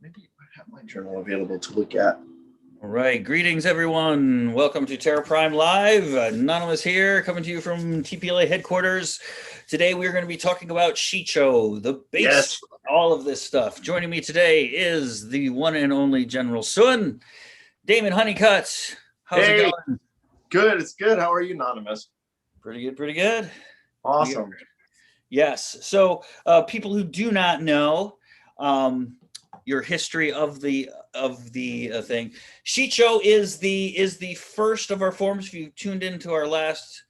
maybe I have my journal available to look at. All right, greetings everyone. Welcome to Terra Prime Live. Anonymous here, coming to you from TPLA headquarters. Today we're going to be talking about Shii-Cho, the base, Yes. all of this stuff. Joining me today is the one and only General Sun, Damon Honeycutt. How's it going? Good. It's good. How are you, Anonymous? Pretty good, pretty good. Awesome. Yes. So people who do not know your history of the thing, Shii-Cho is the first of our forms. If you tuned into our last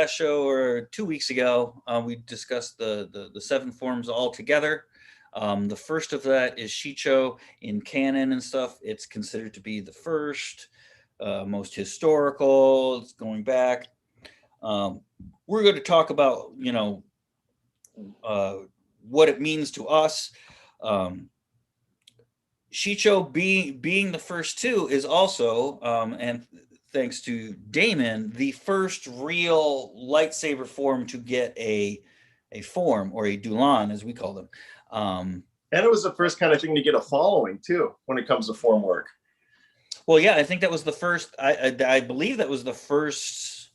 show or 2 weeks ago, we discussed the 7 forms all together. The first of that is Shii-Cho in canon and stuff. It's considered to be the first, most historical. It's going back. We're going to talk about what it means to us. Shii-Cho being the first 2 is also, and thanks to Damon, the first real lightsaber form to get a form, or a dulon, as we call them. And it was the first kind of thing to get a following, too, when it comes to form work. Well, yeah, I think that was the first, I believe that was the first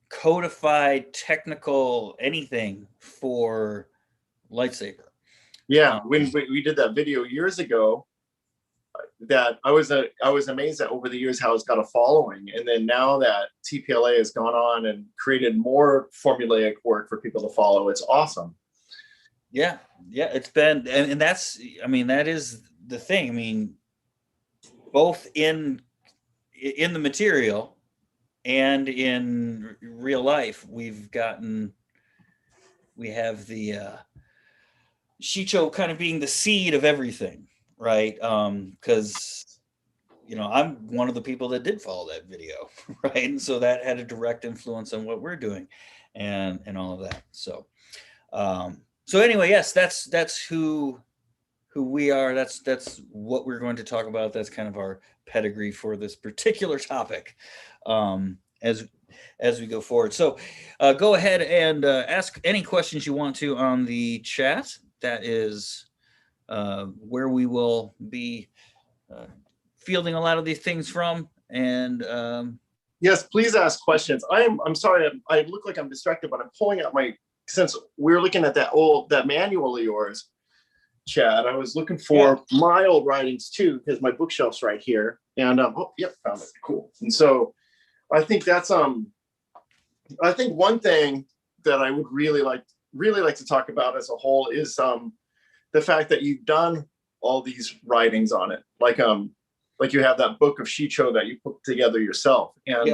codified technical anything for lightsaber. Yeah, when we did that video years ago, that I was amazed at over the years how it's got a following, and then now that TPLA has gone on and created more formulaic work for people to follow, it's awesome. Yeah, it's been, and that's, I mean, that is the thing. I mean, both in the material and in real life, we have the Shii-Cho kind of being the seed of everything, right? Because I'm one of the people that did follow that video, right? And so that had a direct influence on what we're doing, and all of that. So anyway, yes, that's who we are. That's what we're going to talk about. That's kind of our pedigree for this particular topic, as we go forward. So go ahead and ask any questions you want to on the chat. That is where we will be fielding a lot of these things from. And yes, please ask questions. I'm sorry, I look like I'm distracted, but I'm pulling out since we're looking at that manual of yours, Chad, I was looking for my old writings too, because my bookshelf's right here. And found it. Cool. And so I think that's I think one thing that I would really like to talk about as a whole is the fact that you've done all these writings on it. Like you have that book of Shii-Cho that you put together yourself, and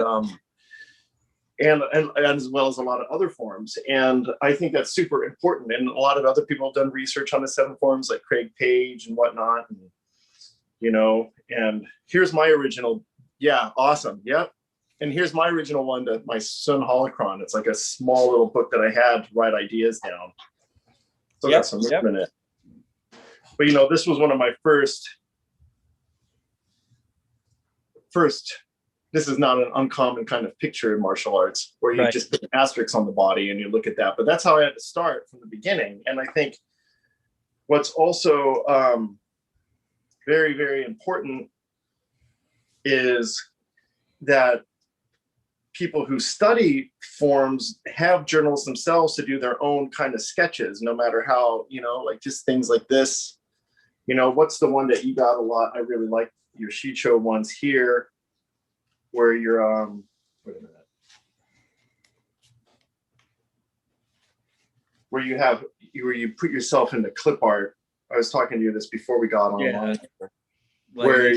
and as well as a lot of other forms. And I think that's super important. And a lot of other people have done research on the 7 forms, like Craig Page and whatnot. And, and here's my original. Yeah, awesome. Yep. And here's my original one, to my son Holocron. It's like a small little book that I had to write ideas down. So got some room in it. But this was one of my first. This is not an uncommon kind of picture in martial arts, where you just put an asterisk on the body and you look at that. But that's how I had to start from the beginning. And I think what's also very, very important is that people who study forms have journals themselves to do their own kind of sketches, no matter how, like just things like this. What's the one that you got a lot? I really like your Shii-Cho ones here, where you're wait a minute, where you put yourself into clip art. I was talking to you this before we got online. Where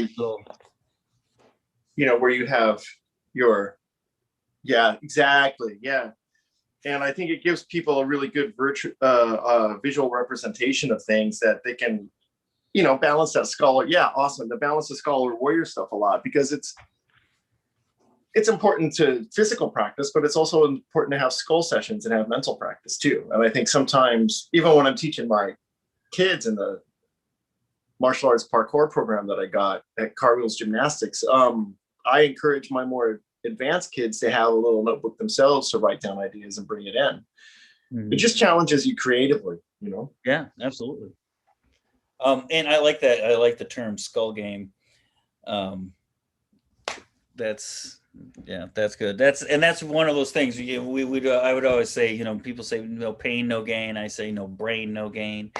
where you have your exactly. And I think it gives people a really good visual representation of things that they can balance that scholar. Awesome. To balance the scholar warrior stuff a lot, because it's important to physical practice, but it's also important to have skull sessions and have mental practice too. And I think sometimes, even when I'm teaching my kids in the martial arts parkour program that I got at Carwheels Gymnastics, I encourage my more advanced kids to have a little notebook themselves to write down ideas and bring it in. It just challenges you creatively, Yeah, absolutely. And I like that. I like the term skull game. Um, that's that's good. That's one of those things. We would I would always say, people say no pain, no gain. I say no brain, no gain.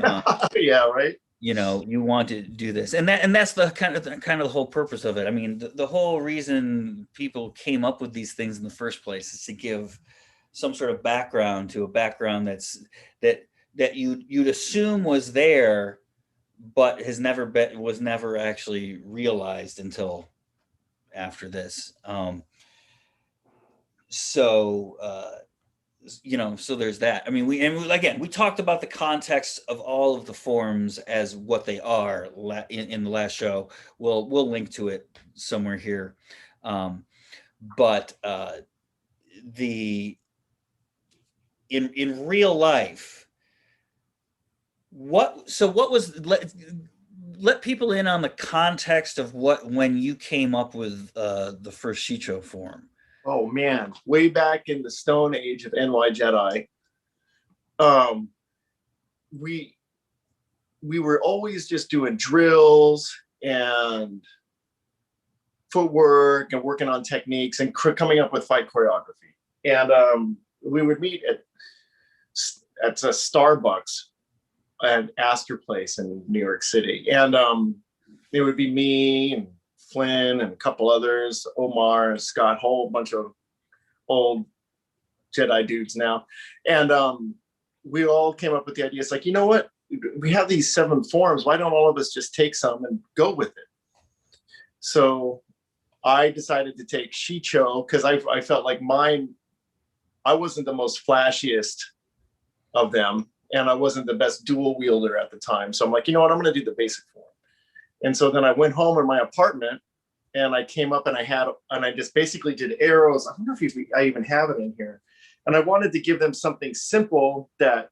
Uh, Yeah, right. you want to do this, and that's the kind of the whole purpose of it. I mean, the whole reason people came up with these things in the first place is to give some sort of background to a background that you'd assume was there, but was never actually realized until after this. So there's that. I mean, again, we talked about the context of all of the forums as what they are in the last show. We'll link to it somewhere here. But the in real life, what was let people in on the context of when you came up with the first Shii-Cho form. Oh man, way back in the Stone Age of NY Jedi, um, we were always just doing drills and footwork and working on techniques and coming up with fight choreography. And we would meet at a Starbucks at Astor Place in New York City, and it would be me and Flynn and a couple others, Omar and Scott, whole bunch of old Jedi dudes now. And we all came up with the idea. It's like, you know what? We have these 7 forms. Why don't all of us just take some and go with it? So I decided to take Shii-Cho because I felt like I wasn't the most flashiest of them, and I wasn't the best dual wielder at the time. So I'm like, you know what? I'm going to do the basic form. And so then I went home in my apartment and I came up and I just basically did arrows. I don't know if I even have it in here. And I wanted to give them something simple that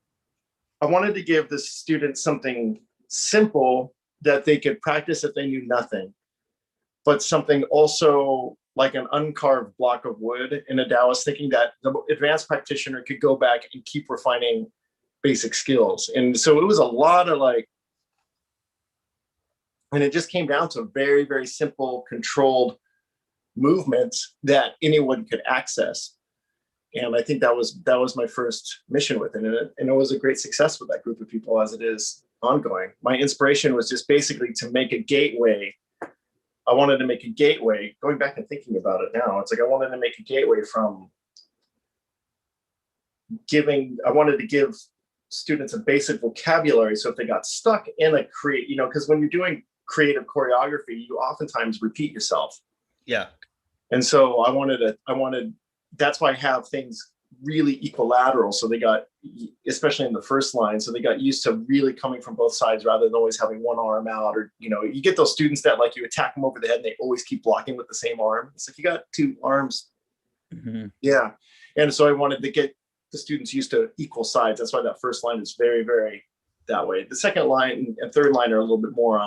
I wanted to give the students something simple that they could practice if they knew nothing, but something also like an uncarved block of wood in a Taoist, thinking that the advanced practitioner could go back and keep refining basic skills. And so it was a lot of and it just came down to very, very simple, controlled movements that anyone could access. And I think that was my first mission with it. And it was a great success with that group of people, as it is ongoing. My inspiration was just basically to make a gateway. I wanted to make a gateway, going back and thinking about it now, it's like I wanted to make a gateway from I wanted to give students a basic vocabulary. So if they got stuck in because when you're doing creative choreography, you oftentimes repeat yourself. Yeah. And so that's why I have things really equilateral. So they got, especially in the first line, so they got used to really coming from both sides rather than always having one arm out, or, you get those students that you attack them over the head and they always keep blocking with the same arm. It's like, you got 2 arms. Mm-hmm. Yeah. And so I wanted to get the students used to equal sides. That's why that first line is very, very that way. The second line and third line are a little bit more,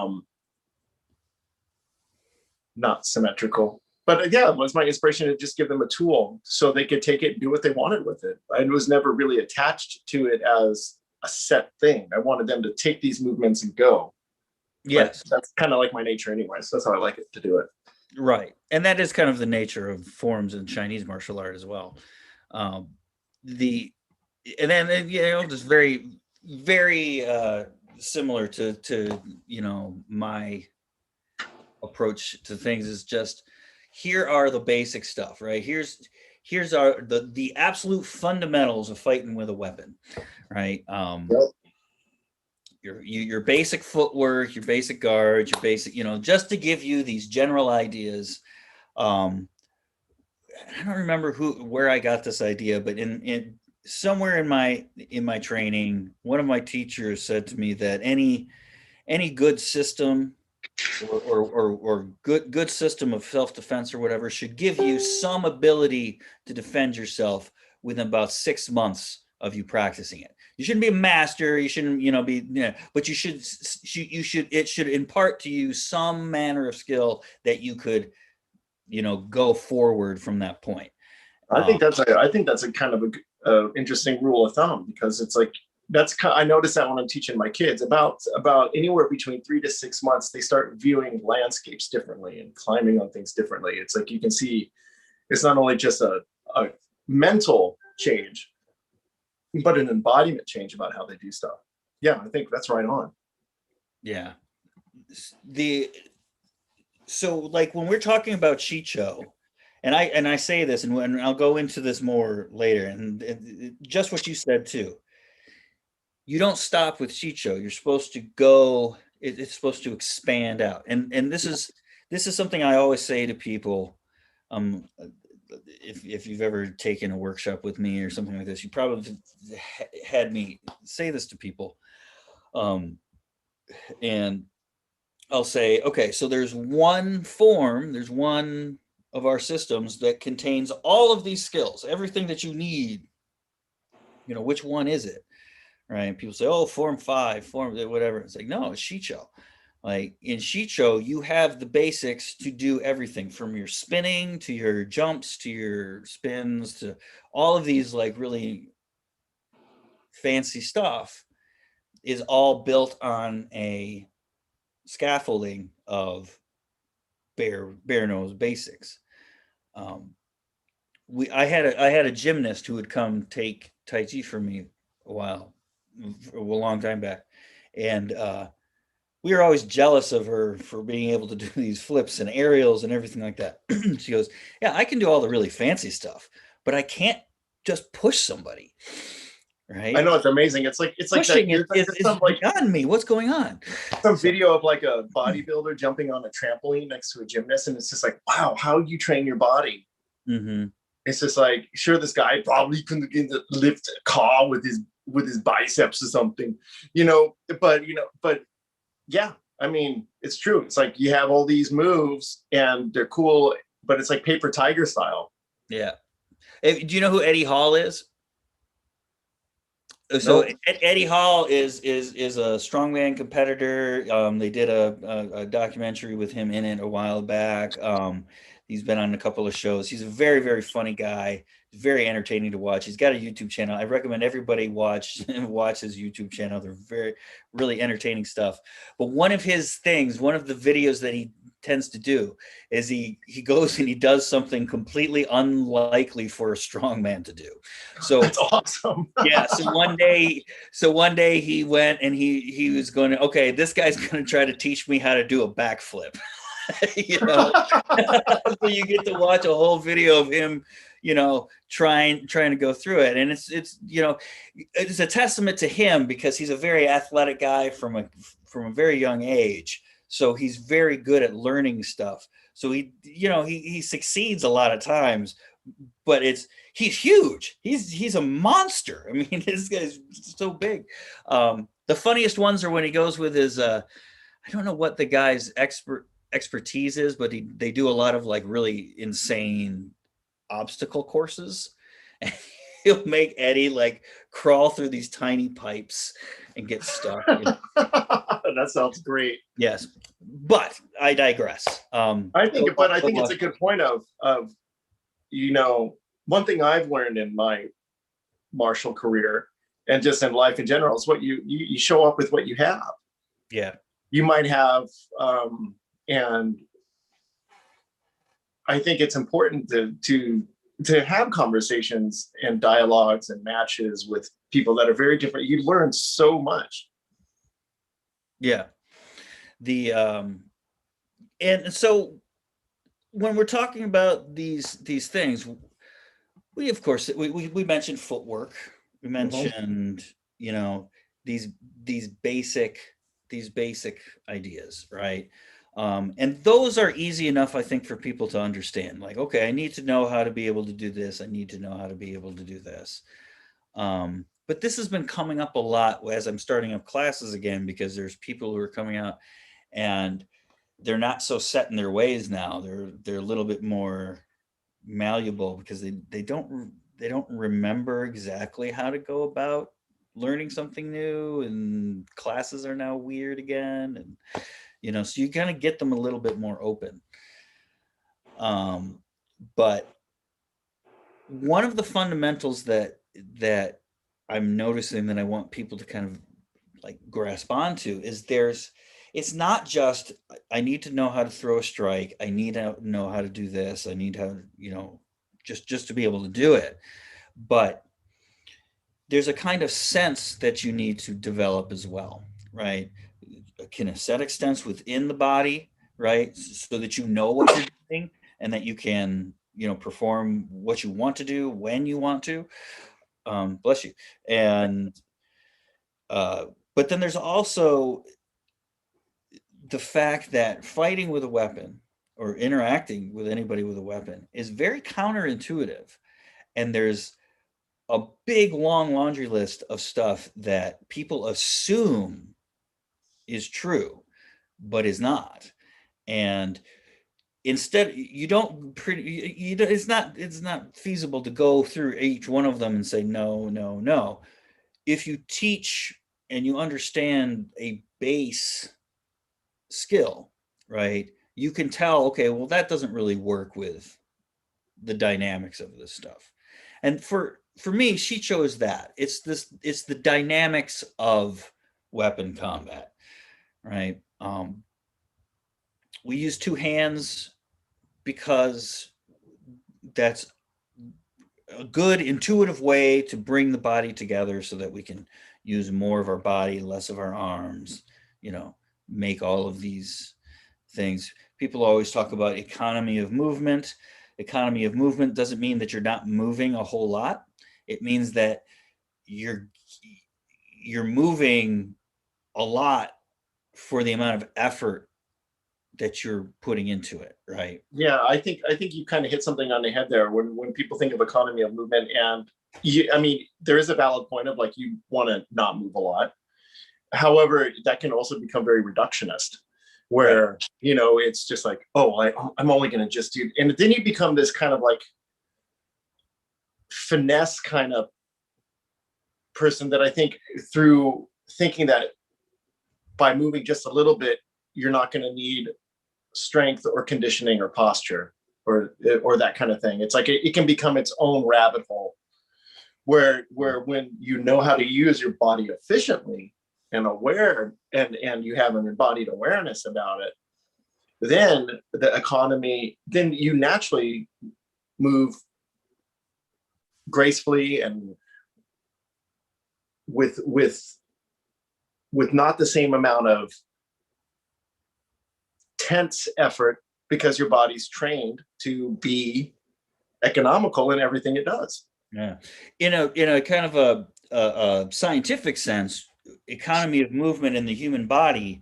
not symmetrical. But yeah, it was my inspiration to just give them a tool so they could take it and do what they wanted with it. I was never really attached to it as a set thing. I wanted them to take these movements and go. Yes. But that's kind of like my nature anyway. So that's how I like it to do it. Right. And that is kind of the nature of forms in Chinese martial art as well. Just very, very similar to my approach to things is just, here are the basic stuff, right? Here's the absolute fundamentals of fighting with a weapon, right? Your basic footwork, your basic guards, your basic, just to give you these general ideas. I don't remember where I got this idea, but in somewhere in my training, one of my teachers said to me that any good system or good system of self-defense or whatever should give you some ability to defend yourself within about 6 months of you practicing it. You shouldn't be a master. You shouldn't, but it should impart to you some manner of skill that you could, go forward from that point. I think that's a kind of a interesting rule of thumb, because it's like, I notice that when I'm teaching my kids about anywhere between 3 to 6 months, they start viewing landscapes differently and climbing on things differently. It's like you can see it's not only just a mental change, but an embodiment change about how they do stuff. Yeah, I think that's right on. Yeah. So like when we're talking about Shii-Cho, and I say this, and I'll go into this more later, and just what you said too. You don't stop with Shii-Cho. You're supposed to go. It's supposed to expand out, and this is something I always say to people. Um, if you've ever taken a workshop with me or something like this, you probably had me say this to people. And I'll say, okay, so there's one of our systems that contains all of these skills, everything that you need. Which one is it? Right? People say, oh, form 5, form whatever. It's like, no, it's Shii-Cho. Like in Shii-Cho, you have the basics to do everything from your spinning to your jumps to your spins to all of these like really fancy stuff is all built on a scaffolding of bare nose basics. I had a gymnast who would come take Tai Chi for me a long time back, and we were always jealous of her for being able to do these flips and aerials and everything like that. She goes, "Yeah, I can do all the really fancy stuff, but I can't just push somebody." Right? I know, it's amazing. It's like Pushing that. is beyond me. What's going on? Some video of like a bodybuilder jumping on a trampoline next to a gymnast, and it's just like, wow, how you train your body. Mm-hmm. It's just like, sure, this guy probably couldn't lift a car with his biceps or something, but yeah, I mean, it's true. It's like you have all these moves and they're cool, but it's like paper tiger style. Yeah. Do you know who Eddie Hall is? So nope. Eddie Hall is a strongman competitor. They did a documentary with him in it a while back. He's been on a couple of shows. He's a very, very funny guy. He's very entertaining to watch. He's got a YouTube channel. I recommend everybody watch his YouTube channel. They're really entertaining stuff. But one of the videos that he tends to do is he goes and he does something completely unlikely for a strong man to do. So that's awesome. Yeah. So one day he went and he was going to, okay, this guy's going to try to teach me how to do a backflip. So you get to watch a whole video of him, trying to go through it. And it's a testament to him because he's a very athletic guy from a very young age. So he's very good at learning stuff. So he succeeds a lot of times, but he's huge. He's a monster. I mean, this guy's so big. The funniest ones are when he goes with his, I don't know what the guy's expertise is, but they do a lot of like really insane obstacle courses. And he'll make Eddie like crawl through these tiny pipes and get stuck. That sounds great. Yes, but I digress. I think it's a good point of one thing I've learned in my martial career and just in life in general is what you show up with what you have. Yeah, you might have, and I think it's important to have conversations and dialogues and matches with people that are very different. You learn so much. Yeah. And so when we're talking about these things, we of course we mentioned footwork. We mentioned these basic ideas, right? And those are easy enough, I think, for people to understand. Like, okay, I need to know how to be able to do this. I need to know how to be able to do this. But this has been coming up a lot as I'm starting up classes again, because there's people who are coming out and they're not so set in their ways now. They're a little bit more malleable because they don't remember exactly how to go about learning something new, and classes are now weird again, and so you kind of get them a little bit more open. But one of the fundamentals that I'm noticing that I want people to kind of like grasp onto is it's not just I need to know how to throw a strike. I need to know how to do this. I need to, just to be able to do it. But there's a kind of sense that you need to develop as well, right? A kinesthetic sense within the body, right? So that you know what you're doing and that you can, perform what you want to do when you want to. Bless you. And but then there's also the fact that fighting with a weapon or interacting with anybody with a weapon is very counterintuitive. And there's a big long laundry list of stuff that people assume is true, but is not. And instead, you don't pretty, it's not feasible to go through each one of them and say, no, no, no. If you teach and you understand a base skill, right? You can tell, okay, well, that doesn't really work with the dynamics of this stuff. And for me, Shii-Cho is that. It's the dynamics of weapon combat, right? We use two hands because that's a good intuitive way to bring the body together so that we can use more of our body, less of our arms, make all of these things. People always talk about economy of movement. Economy of movement doesn't mean that you're not moving a whole lot. It means that you're moving a lot for the amount of effort that you're putting into it, right? Yeah, I think you kind of hit something on the head there when people think of economy of movement. And I mean, there is a valid point of like you want to not move a lot. However, that can also become very reductionist, where right. It's just like, oh, I'm only going to just do, and then you become this kind of like finesse kind of person that I think through thinking that by moving just a little bit, you're not going to need strength or conditioning or posture or that kind of thing. It's like it can become its own rabbit hole where when you know how to use your body efficiently and aware and you have an embodied awareness about it, then the economy, then you naturally move gracefully and with not the same amount of tense effort, because your body's trained to be economical in everything it does. Yeah, in a kind of a scientific sense, economy of movement in the human body,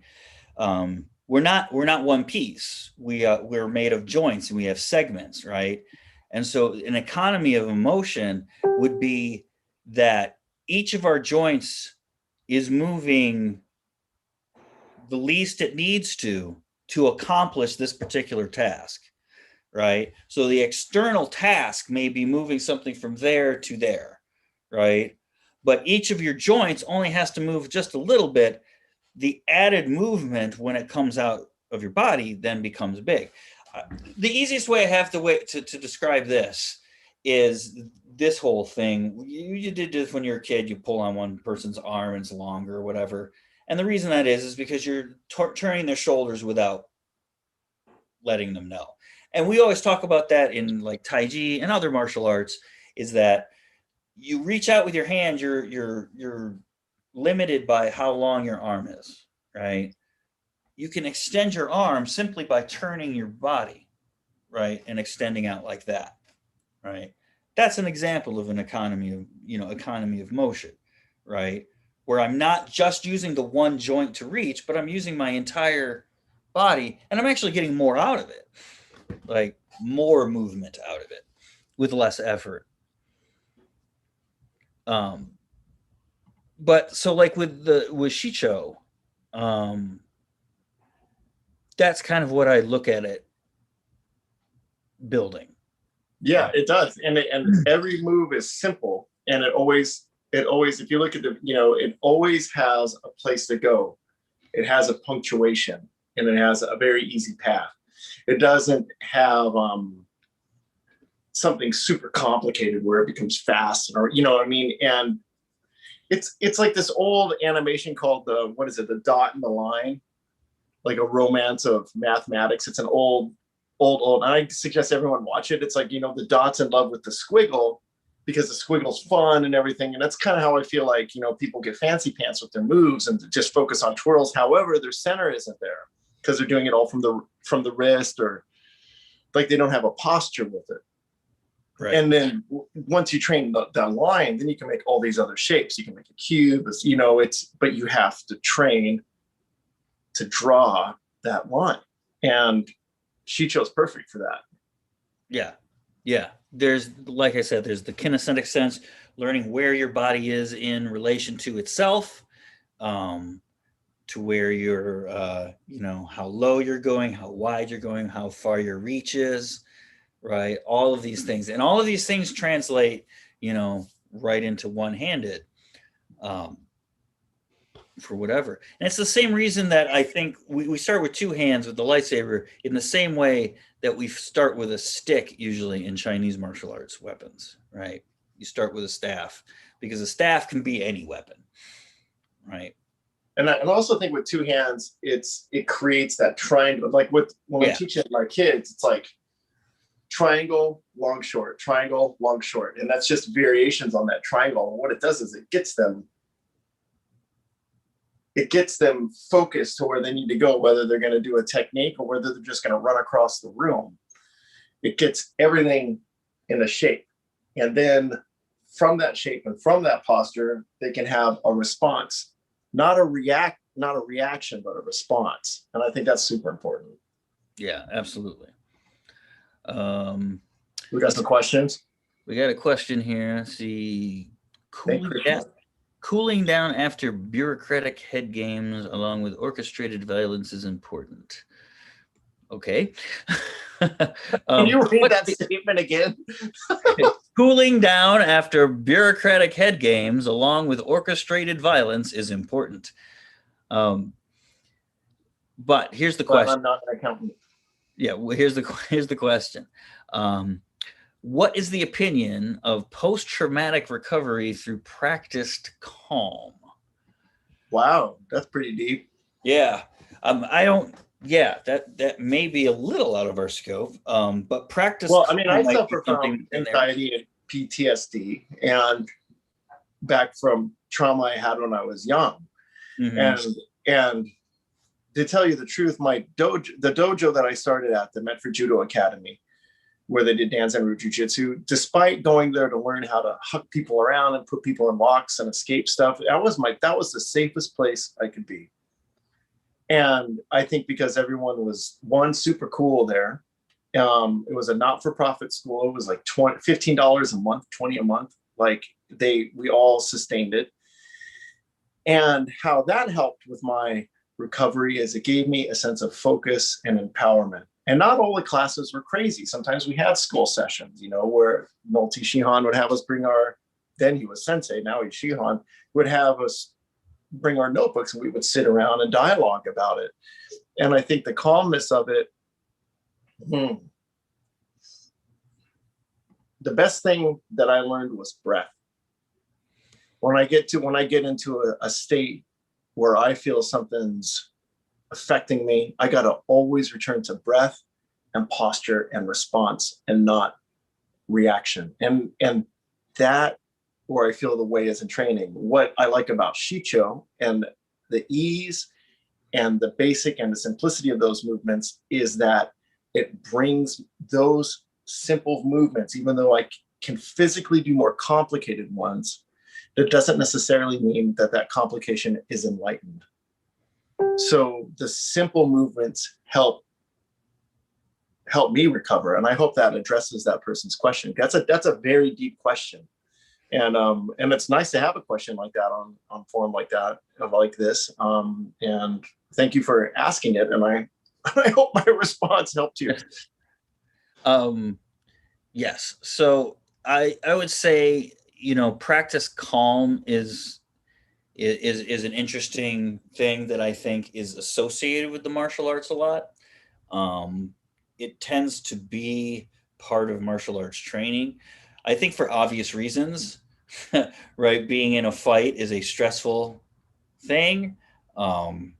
we're not one piece. We're made of joints and we have segments, right? And so an economy of emotion would be that each of our joints is moving the least it needs to accomplish this particular task, right? So the external task may be moving something from there to there, right? But each of your joints only has to move just a little bit. The added movement when it comes out of your body then becomes big. The easiest way I have to describe this is this whole thing. You did this when you were a kid. You pull on one person's arm and it's longer or whatever. And the reason that is because you're turning their shoulders without letting them know. And we always talk about that in like Tai Chi and other martial arts, is that you reach out with your hand, you're limited by how long your arm is, right? You can extend your arm simply by turning your body, right? And extending out like that, right? That's an example of an economy of motion, right? Where I'm not just using the one joint to reach, but I'm using my entire body and I'm actually getting more out of it, like more movement out of it with less effort. But so like with Shii-Cho, that's kind of what I look at it building. Yeah, it does. And every move is simple. And it always, if you look at it always has a place to go. It has a punctuation and it has a very easy path. It doesn't have something super complicated where it becomes fast or, you know what I mean? And It's like this old animation called the, what is it, the dot and the line, like a romance of mathematics. It's an old, and I suggest everyone watch it. It's like, you know, the dot's in love with the squiggle because the squiggle's fun and everything. And that's kind of how I feel like, you know, people get fancy pants with their moves and just focus on twirls. However, their center isn't there because they're doing it all from the wrist, or like they don't have a posture with it. Right. And then once you train that line, then you can make all these other shapes. You can make a cube, you know, but you have to train to draw that line. And Shii-Cho is perfect for that. Yeah. Yeah. There's, like I said, there's the kinesthetic sense, learning where your body is in relation to itself, to where you're, you know, how low you're going, how wide you're going, how far your reach is, right? All of these things. And all of these things translate, you know, right into one-handed. For whatever. And it's the same reason that I think we start with two hands with the lightsaber, in the same way that we start with a stick usually in Chinese martial arts weapons, right? You start with a staff because a staff can be any weapon, right? And I also think with two hands, it creates that triangle. Like when I'm teaching my kids, it's like triangle, long, short, triangle, long, short. And that's just variations on that triangle. And what it does is it gets them focused to where they need to go, whether they're going to do a technique or whether they're just going to run across the room. It gets everything in a shape. And then from that shape and from that posture, they can have a response, not a reaction, but a response. And I think that's super important. Yeah, absolutely. We got some questions. We got a question here. Let's see. Cooling down after bureaucratic head games along with orchestrated violence is important. Okay. Can you read that statement again? Cooling down after bureaucratic head games along with orchestrated violence is important. But here's the question. I'm not an accountant. Yeah, well, here's the question. What is the opinion of post-traumatic recovery through practiced calm? Wow, that's pretty deep. Yeah, I don't. Yeah, that may be a little out of our scope. But practice. Well, I mean, I suffer from anxiety and PTSD, and back from trauma I had when I was young, and to tell you the truth, the dojo that I started at, the Medford Judo Academy, where they did dance and root jujitsu, despite going there to learn how to hug people around and put people in locks and escape stuff, that was the safest place I could be. And I think because everyone was, one, super cool there. It was a not-for-profit school. It was like $15 a month, $20 a month. Like we all sustained it. And how that helped with my recovery is it gave me a sense of focus and empowerment. And not all the classes were crazy. Sometimes we had school sessions, you know, where Multi Shihan would have us then he was sensei, now he's Shihan, would have us bring our notebooks and we would sit around and dialogue about it. And I think the calmness of it, the best thing that I learned was breath. When I get into a state where I feel something's affecting me, I got to always return to breath and posture and response and not reaction. And that, where I feel the way is in training. What I like about Shii-Cho and the ease and the basic and the simplicity of those movements is that it brings those simple movements, even though I can physically do more complicated ones, that doesn't necessarily mean that complication is enlightened. So the simple movements help me recover. And I hope that addresses that person's question. That's a very deep question. And it's nice to have a question like that on forum like this. And thank you for asking it. And I hope my response helped you. Yes. So I would say, you know, practice calm is an interesting thing that I think is associated with the martial arts a lot. It tends to be part of martial arts training, I think, for obvious reasons. right? Being in a fight is a stressful thing. And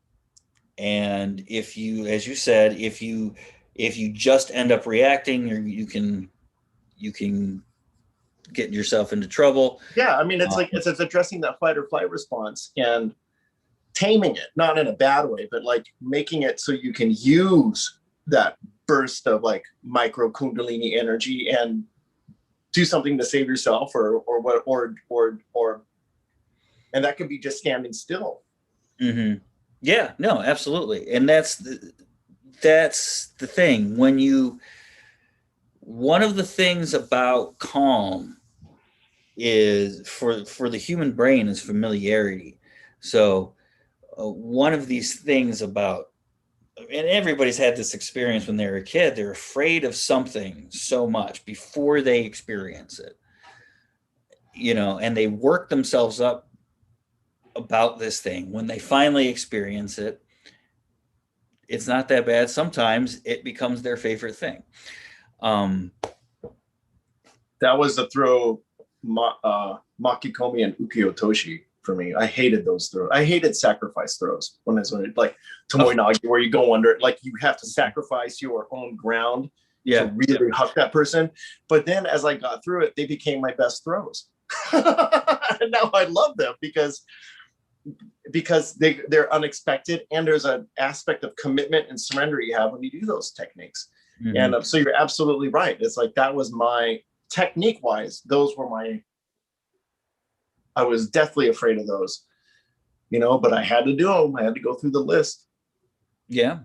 if you, as you said, if you just end up reacting, you can get yourself into trouble. Yeah, I mean, it's like it's addressing that fight or flight response and taming it, not in a bad way, but like making it so you can use that burst of like micro kundalini energy and do something to save yourself or what or and that could be just standing still. Mm-hmm. Yeah, no, absolutely. And that's the thing. One of the things about calm is for the human brain is familiarity. So one of these things about, and everybody's had this experience when they're a kid, they're afraid of something so much before they experience it, and they work themselves up about this thing. When they finally experience it, it's not that bad. Sometimes it becomes their favorite thing. That was the throw, Makikomi and Ukiyotoshi for me. I hated those throws. I hated sacrifice throws when it's like Tomoe-nage, where you go under, like you have to sacrifice your own ground to really huck that person. But then as I got through it, they became my best throws. And now I love them because they're unexpected, and there's an aspect of commitment and surrender you have when you do those techniques. Mm-hmm. And so you're absolutely right. It's like that was my technique wise, those were I was deathly afraid of those, but I had to do them. I had to go through the list. Yeah.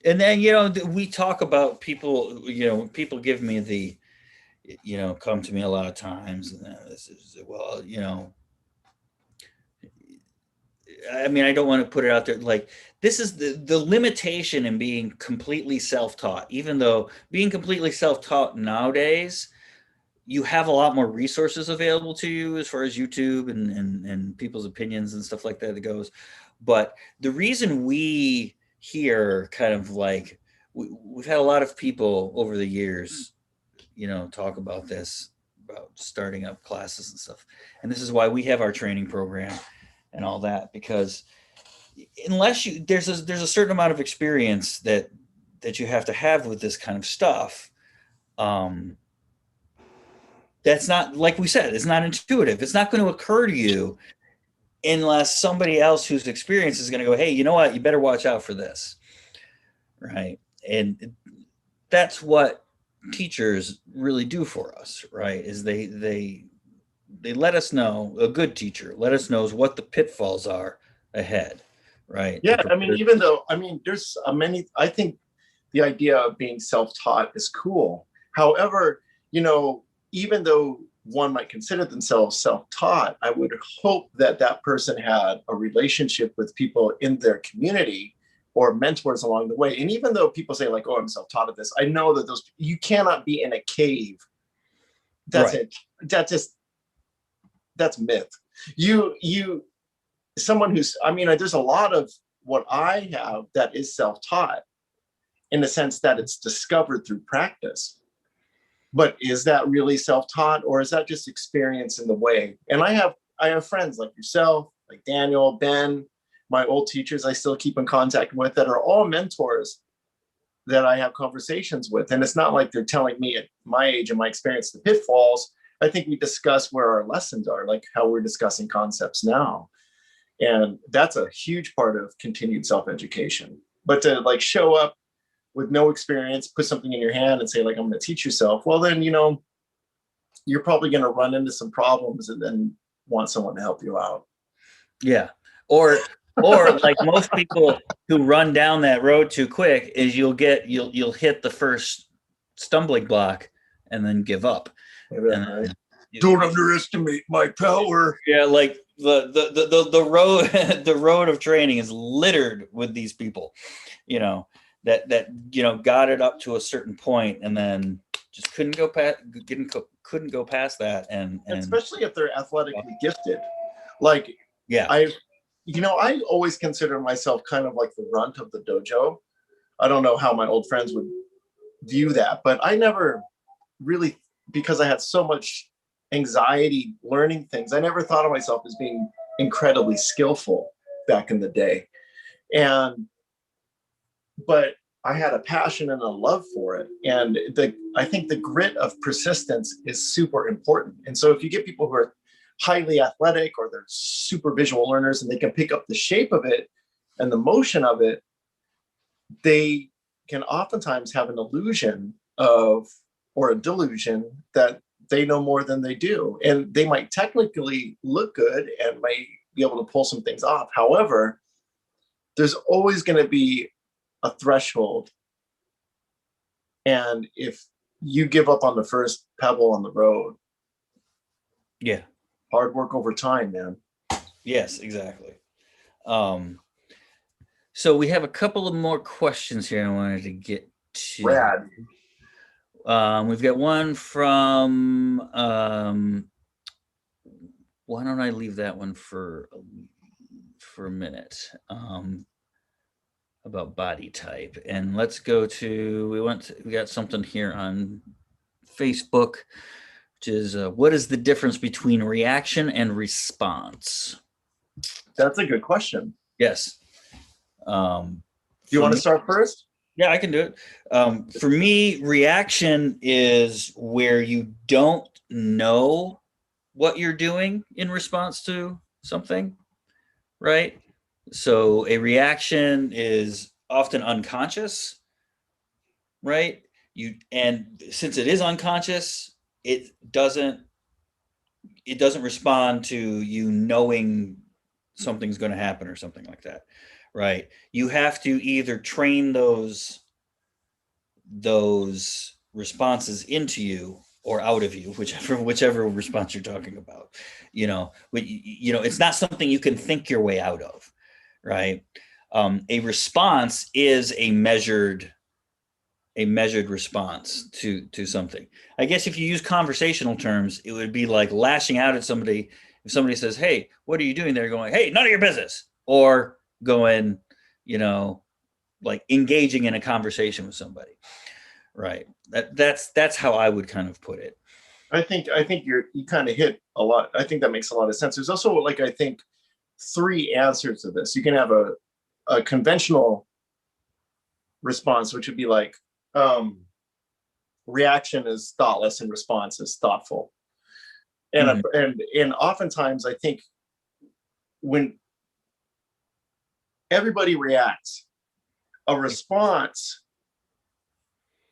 And then, we talk about people, people give me the, come to me a lot of times. And this is, well, I mean, I don't want to put it out there. Like, this is the limitation in being completely self-taught, even though being completely self-taught nowadays, you have a lot more resources available to you as far as YouTube and people's opinions and stuff like that goes. But the reason we here kind of like, we've had a lot of people over the years, talk about this, about starting up classes and stuff. And this is why we have our training program and all that, because unless there's a certain amount of experience that you have to have with this kind of stuff. That's not, like we said, it's not intuitive. It's not going to occur to you unless somebody else whose experience is going to go, hey, you know what? You better watch out for this. Right. And that's what teachers really do for us, right? Is they let us know, a good teacher, let us know what the pitfalls are ahead. Right. Yeah. I mean, even though, there's I think the idea of being self-taught is cool. However, even though one might consider themselves self-taught, I would hope that that person had a relationship with people in their community or mentors along the way. And even though people say like, oh, I'm self-taught at this, I know that you cannot be in a cave. That's right. That's myth. Someone who's, there's a lot of what I have that is self-taught in the sense that it's discovered through practice. But is that really self-taught, or is that just experience in the way? And I have friends like yourself, like Daniel, Ben, my old teachers I still keep in contact with, that are all mentors that I have conversations with. And it's not like they're telling me at my age and my experience the pitfalls. I think we discuss where our lessons are, like how we're discussing concepts now. And that's a huge part of continued self-education. But to like show up with no experience, put something in your hand and say like, I'm going to teach yourself. Well, then, you're probably going to run into some problems and then want someone to help you out. Yeah. Or like most people who run down that road too quick is you'll hit the first stumbling block and then give up. Right. Don't underestimate my power. Yeah. Like the road, the road of training is littered with these people, that got it up to a certain point and then just couldn't go past that, and especially if they're athletically gifted. Like, yeah, I always consider myself kind of like the runt of the dojo. I don't know how my old friends would view that, but I never really, because I had so much anxiety learning things. I never thought of myself as being incredibly skillful back in the day. But I had a passion and a love for it. And I think the grit of persistence is super important. And so if you get people who are highly athletic or they're super visual learners and they can pick up the shape of it and the motion of it, they can oftentimes have an illusion of, or a delusion that they know more than they do. And they might technically look good and might be able to pull some things off. However, there's always going to be a threshold. And if you give up on the first pebble on the road, yeah, hard work over time, man. Yes, exactly. So we have a couple of more questions here I wanted to get to. Rad. We've got one from, why don't I leave that one for a minute, about body type. And let's go to, we got something here on Facebook, which is, what is the difference between reaction and response? That's a good question. Yes. Do you want to start first? Yeah, I can do it. For me, reaction is where you don't know what you're doing in response to something, right? So a reaction is often unconscious, right? And since it is unconscious, it doesn't respond to you knowing something's going to happen or something like that, right? You have to either train those responses into you or out of you, whichever response you're talking about. It's not something you can think your way out of, right? A response is a measured response to something. I guess if you use conversational terms, it would be like lashing out at somebody. If somebody says, "Hey, what are you doing there?" Going, "Hey, none of your business," or going, like engaging in a conversation with somebody, right? That's how I would kind of put it. I think you kind of hit a lot. I think that makes a lot of sense. There's also I think 3 answers to this. You can have a conventional response, which would be like, reaction is thoughtless and response is thoughtful. And and oftentimes I think when everybody reacts, a response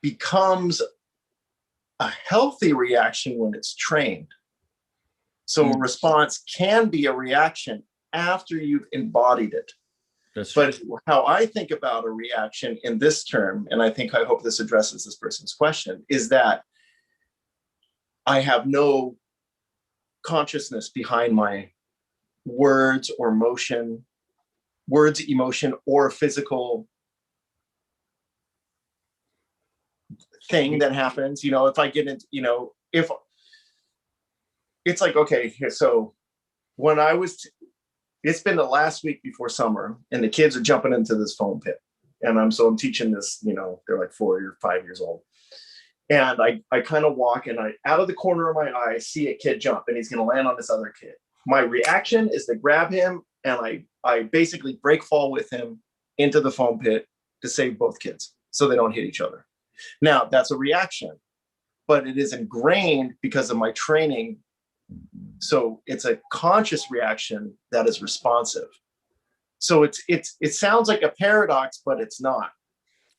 becomes a healthy reaction when it's trained. So a response can be a reaction after you've embodied it. But how I think about a reaction in this term, and I hope this addresses this person's question, is that I have no consciousness behind my words, emotion, or physical thing that happens. If I get into, if it's like, okay, so when it's been the last week before summer and the kids are jumping into this foam pit. And I'm teaching this, they're like 4 or 5 years old. And I kind of walk and out of the corner of my eye, see a kid jump and he's going to land on this other kid. My reaction is to grab him and I basically break fall with him into the foam pit to save both kids so they don't hit each other. Now that's a reaction, but it is ingrained because of my training. So it's a conscious reaction that is responsive. So it sounds like a paradox, but it's not.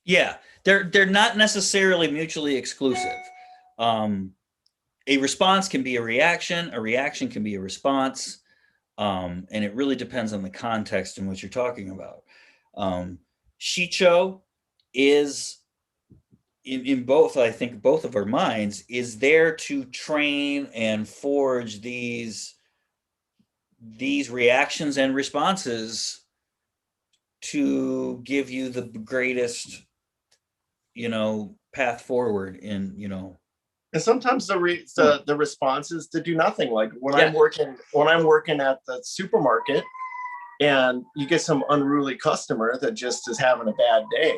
Yeah, they're not necessarily mutually exclusive. A response can be a reaction can be a response, and it really depends on the context in which you're talking about. Shii-Cho is in both, I think both of our minds, is there to train and forge these reactions and responses to give you the greatest, path forward in, And sometimes the response is to do nothing. Like when I'm working at the supermarket and you get some unruly customer that just is having a bad day.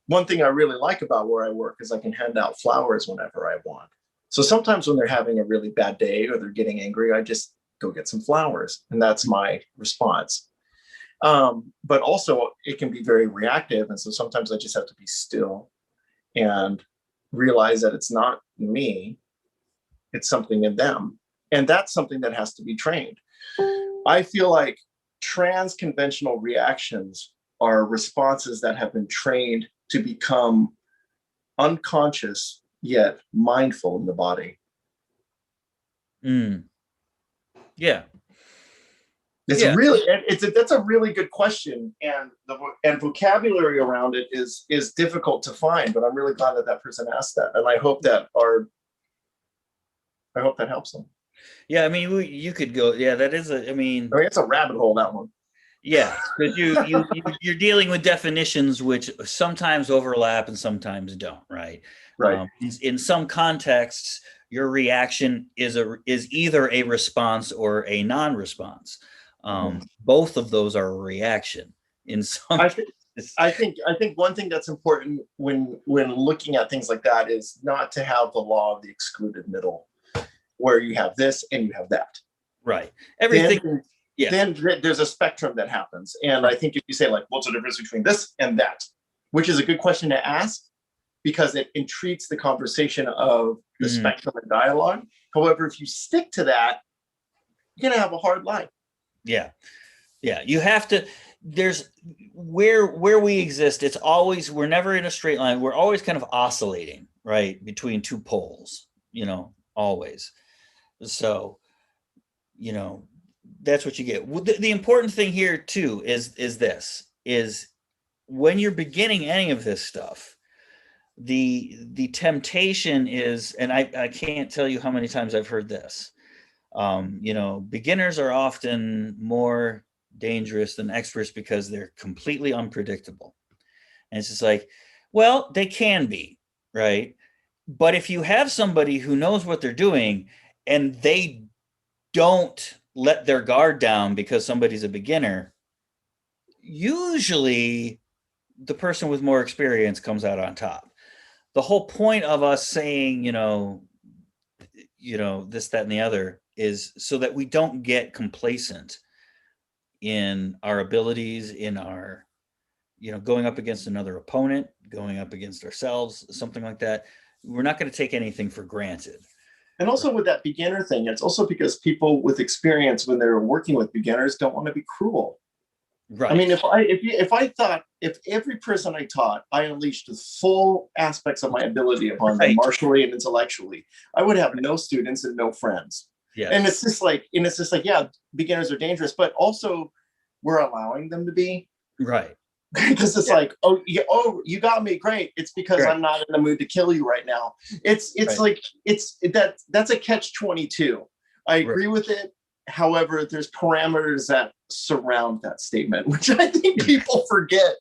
One thing I really like about where I work is I can hand out flowers whenever I want. So sometimes when they're having a really bad day or they're getting angry, I just go get some flowers, and that's my response. But also it can be very reactive. And so sometimes I just have to be still and realize that it's not me, it's something in them. And that's something that has to be trained. I feel like trans conventional reactions are responses that have been trained to become unconscious yet mindful in the body. Yeah. It's really that's a really good question, and and vocabulary around it is difficult to find. But I'm really glad that that person asked that, and I hope that helps them. Yeah, I mean, you could go. Yeah, that is I mean, it's a rabbit hole, that one. Yeah, because you're dealing with definitions which sometimes overlap and sometimes don't, right? Right. In some contexts, your reaction is either a response or a non-response. Both of those are a reaction. In some I think one thing that's important when looking at things like that is not to have the law of the excluded middle, where you have this and you have that. Right. Everything. Then there's a spectrum that happens. And I think if you say, like, what's the difference between this and that, which is a good question to ask because it entreats the conversation of the spectrum and dialogue. However, if you stick to that, you're going to have a hard life. Yeah. Yeah. You have to, there's where we exist. It's always, we're never in a straight line. We're always kind of oscillating, right? Between two poles, always. So, that's what you get. The important thing here too is when you're beginning any of this stuff, the temptation is, and I can't tell you how many times I've heard this. Beginners are often more dangerous than experts because they're completely unpredictable. And it's just like, well, they can be, right? But if you have somebody who knows what they're doing and they don't let their guard down because somebody's a beginner, usually the person with more experience comes out on top. The whole point of us saying, this, that, and the other is so that we don't get complacent in our abilities, in our, going up against another opponent, going up against ourselves, something like that. We're not going to take anything for granted. And also with that beginner thing, it's also because people with experience, when they're working with beginners, don't want to be cruel. Right. I mean, if every person I taught, I unleashed the full aspects of my ability upon them, martially and intellectually, I would have no students and no friends. Yeah. And it's just like, yeah, beginners are dangerous, but also we're allowing them to be. Right. Because it's like, you got me, great. It's because I'm not in the mood to kill you right now. It's like that's a catch-22. I agree with it. However, there's parameters that surround that statement, which I think people forget.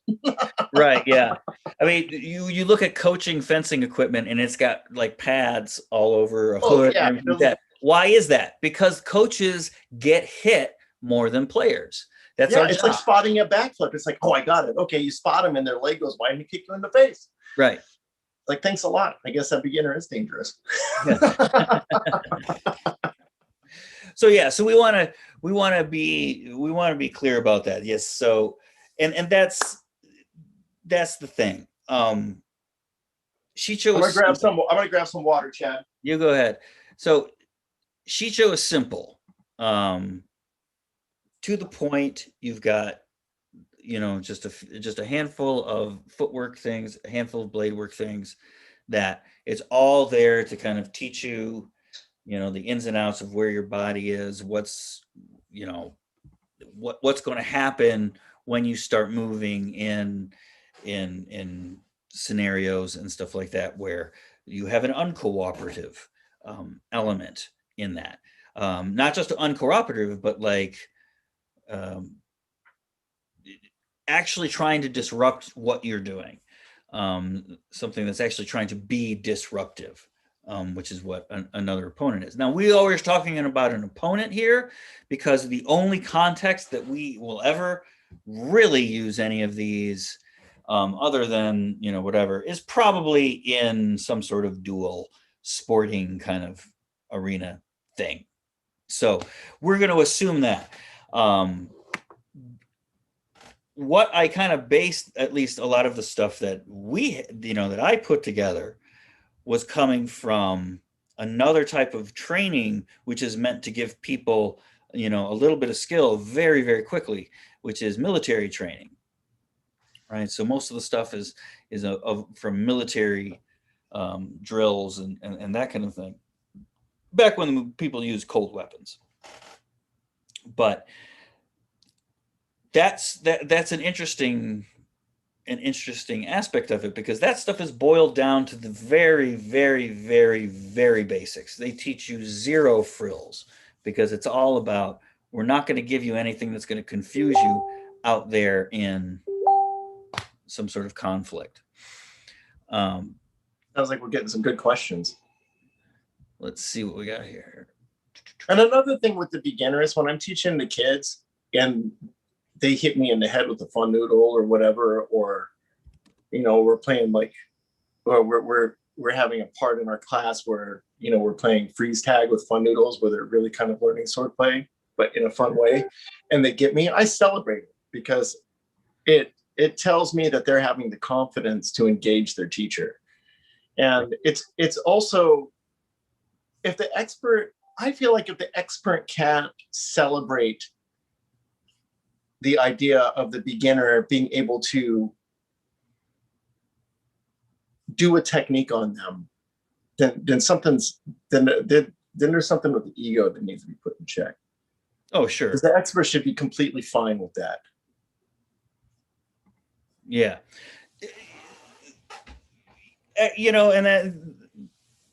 Right. Yeah. I mean, you look at coaching fencing equipment and it's got like pads all over a hood. And everything like that. Why is that? Because coaches get hit more than players. That's it's like spotting a backflip. It's like, oh, I got it. Okay, you spot them and their leg goes wide and he kick you in the face. Right. Like, thanks a lot. I guess that beginner is dangerous. So we want to be clear about that. Yes. So and that's the thing. ShiiCho. I'm gonna grab some water, Chad. You go ahead. So ShiiCho is simple. To the point. You've got, just a handful of footwork things, a handful of blade work things that it's all there to kind of teach you, the ins and outs of where your body is, what's going to happen when you start moving in scenarios and stuff like that, where you have an uncooperative element in that. Not just uncooperative, but like, actually trying to disrupt what you're doing, something that's actually trying to be disruptive, which is what another opponent is. Now, we always talking about an opponent here because the only context that we will ever really use any of these, other than, whatever, is probably in some sort of duel sporting kind of arena thing. So we're going to assume that. What I kind of based at least a lot of the stuff that that I put together was coming from another type of training, which is meant to give people, a little bit of skill very, very quickly, which is military training. Right. So most of the stuff is from military drills and that kind of thing. Back when people used cold weapons. But that's an interesting aspect of it, because that stuff is boiled down to the very, very, very, very basics. They teach you zero frills, because it's all about, we're not going to give you anything that's going to confuse you out there in some sort of conflict. Sounds like we're getting some good questions. Let's see what we got here. And another thing with the beginners, when I'm teaching the kids and they hit me in the head with a fun noodle or whatever, or we're playing or we're having a part in our class where we're playing freeze tag with fun noodles, where they're really kind of learning swordplay, but in a fun way, and they get me, I celebrate it, because it tells me that they're having the confidence to engage their teacher. And it's also, I feel like if the expert can't celebrate the idea of the beginner being able to do a technique on them, then there's something with the ego that needs to be put in check. Oh, sure. Because the expert should be completely fine with that. Yeah. And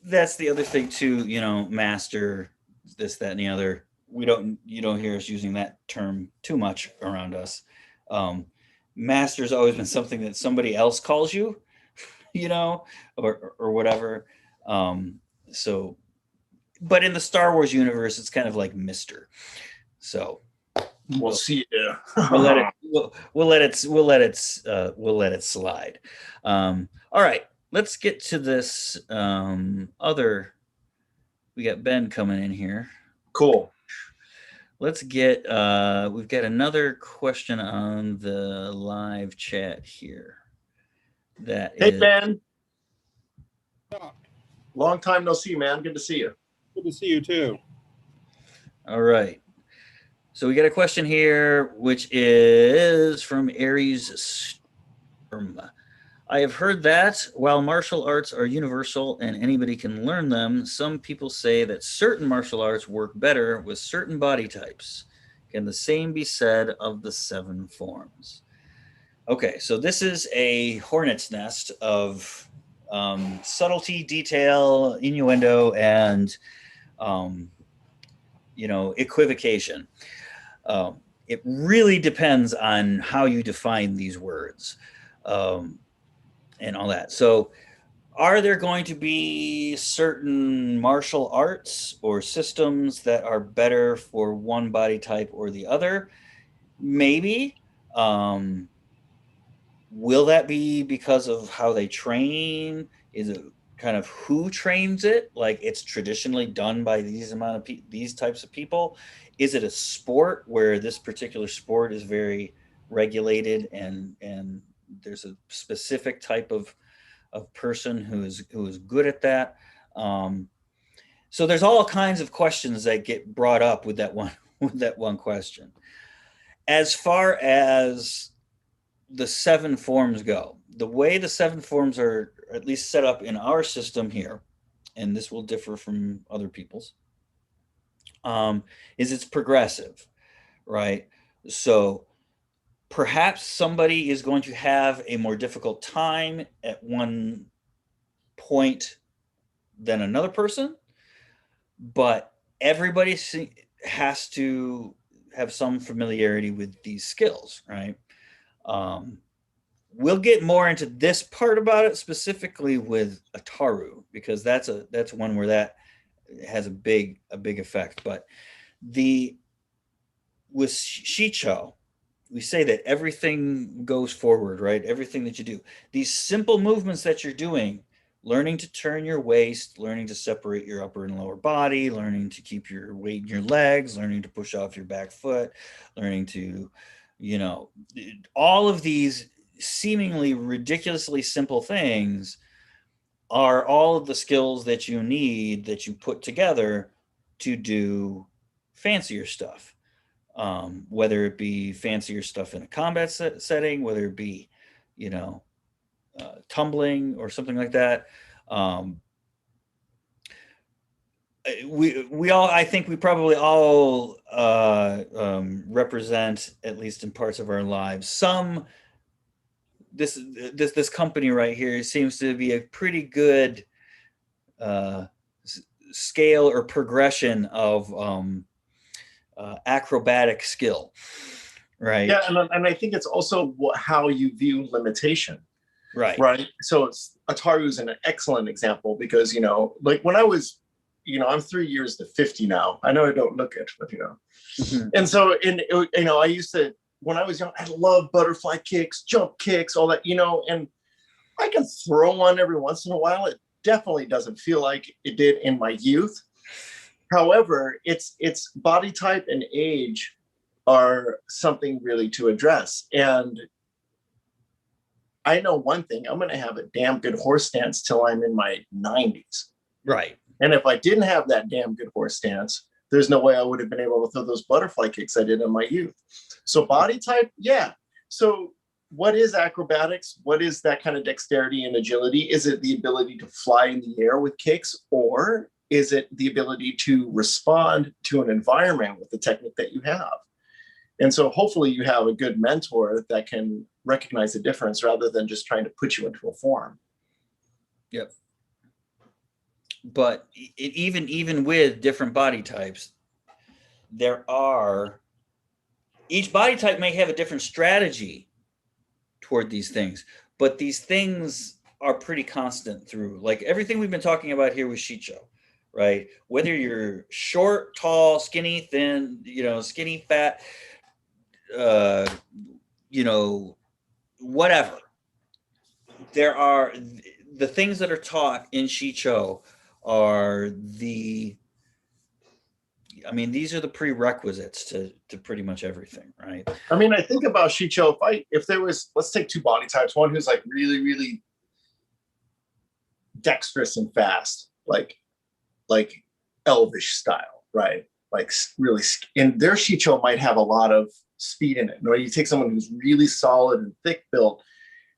that's the other thing too, master, this, that, and the other. You don't hear us using that term too much around us. Master's always been something that somebody else calls you, or whatever. So, but in the Star Wars universe, it's kind of like Mister. So we'll see. Yeah. we'll let it slide. All right, let's get to this other. We got Ben coming in here. Cool. Let's get, we've got another question on the live chat here. Hey, Ben. Long time no see, man. Good to see you. Good to see you too. All right. So we got a question here, which is from Aries Storm. I have heard that while martial arts are universal and anybody can learn them, some people say that certain martial arts work better with certain body types. Can the same be said of the 7 forms? Okay, so this is a hornet's nest of subtlety, detail, innuendo, and equivocation. It really depends on how you define these words. And all that. So are there going to be certain martial arts or systems that are better for one body type or the other? Maybe. Will that be because of how they train? Is it kind of who trains it? Like, it's traditionally done by these types of people? Is it a sport where this particular sport is very regulated and there's a specific type of person who is good at that? So there's all kinds of questions that get brought up with that one question. As far as the 7 forms go, the way the 7 forms are at least set up in our system here, and this will differ from other people's, is it's progressive, right? So perhaps somebody is going to have a more difficult time at one point than another person, but everybody has to have some familiarity with these skills, right? We'll get more into this part about it specifically with a Taru, because that's one where that has a big effect. But with Shii-Cho, we say that everything goes forward, right? Everything that you do, these simple movements that you're doing learning to turn your waist, learning to separate your upper and lower body, learning to keep your weight in your legs, learning to push off your back foot, learning to, you know, all of these seemingly ridiculously simple things are all of the skills that you need that you put together to do fancier stuff. Whether it be fancier stuff in a combat setting, whether it be, you know, tumbling or something like that. We all, I think we probably all represent, at least in parts of our lives, some this company right here seems to be a pretty good scale or progression of acrobatic skill, right? Yeah, and I think it's also how you view limitation. Right. So Taru is an excellent example because, you know, like when I was, you know, I'm 3 years to 50 now. I know I don't look it, but, you know. Mm-hmm. And so, you know, I used to, when I was young, I loved butterfly kicks, jump kicks, all that, you know, and I can throw one every once in a while. It definitely doesn't feel like it did in my youth. However, it's body type and age are something really to address. And I know one thing, I'm going to have a damn good horse stance till I'm in my 90s. Right. And if I didn't have that damn good horse stance, there's no way I would have been able to throw those butterfly kicks I did in my youth. So body type, yeah. So what is acrobatics? What is that kind of dexterity and agility? Is it the ability to fly in the air with kicks, or is it the ability to respond to an environment with the technique that you have? And so hopefully you have a good mentor that can recognize the difference rather than just trying to put you into a form. Yep. But even with different body types, each body type may have a different strategy toward these things, but these things are pretty constant through, like everything we've been talking about here with Shii-Cho, right? Whether you're short, tall, skinny, thin, you know, skinny, fat, you know, whatever. There are the things that are taught in Shii-Cho are these are the prerequisites to pretty much everything, right? I mean, I think about Shii-Cho, if there was, let's take two body types, one who's like really, really dexterous and fast, like elvish style, right? Like really, and their Shii-Cho might have a lot of speed in it. Or you take someone who's really solid and thick built,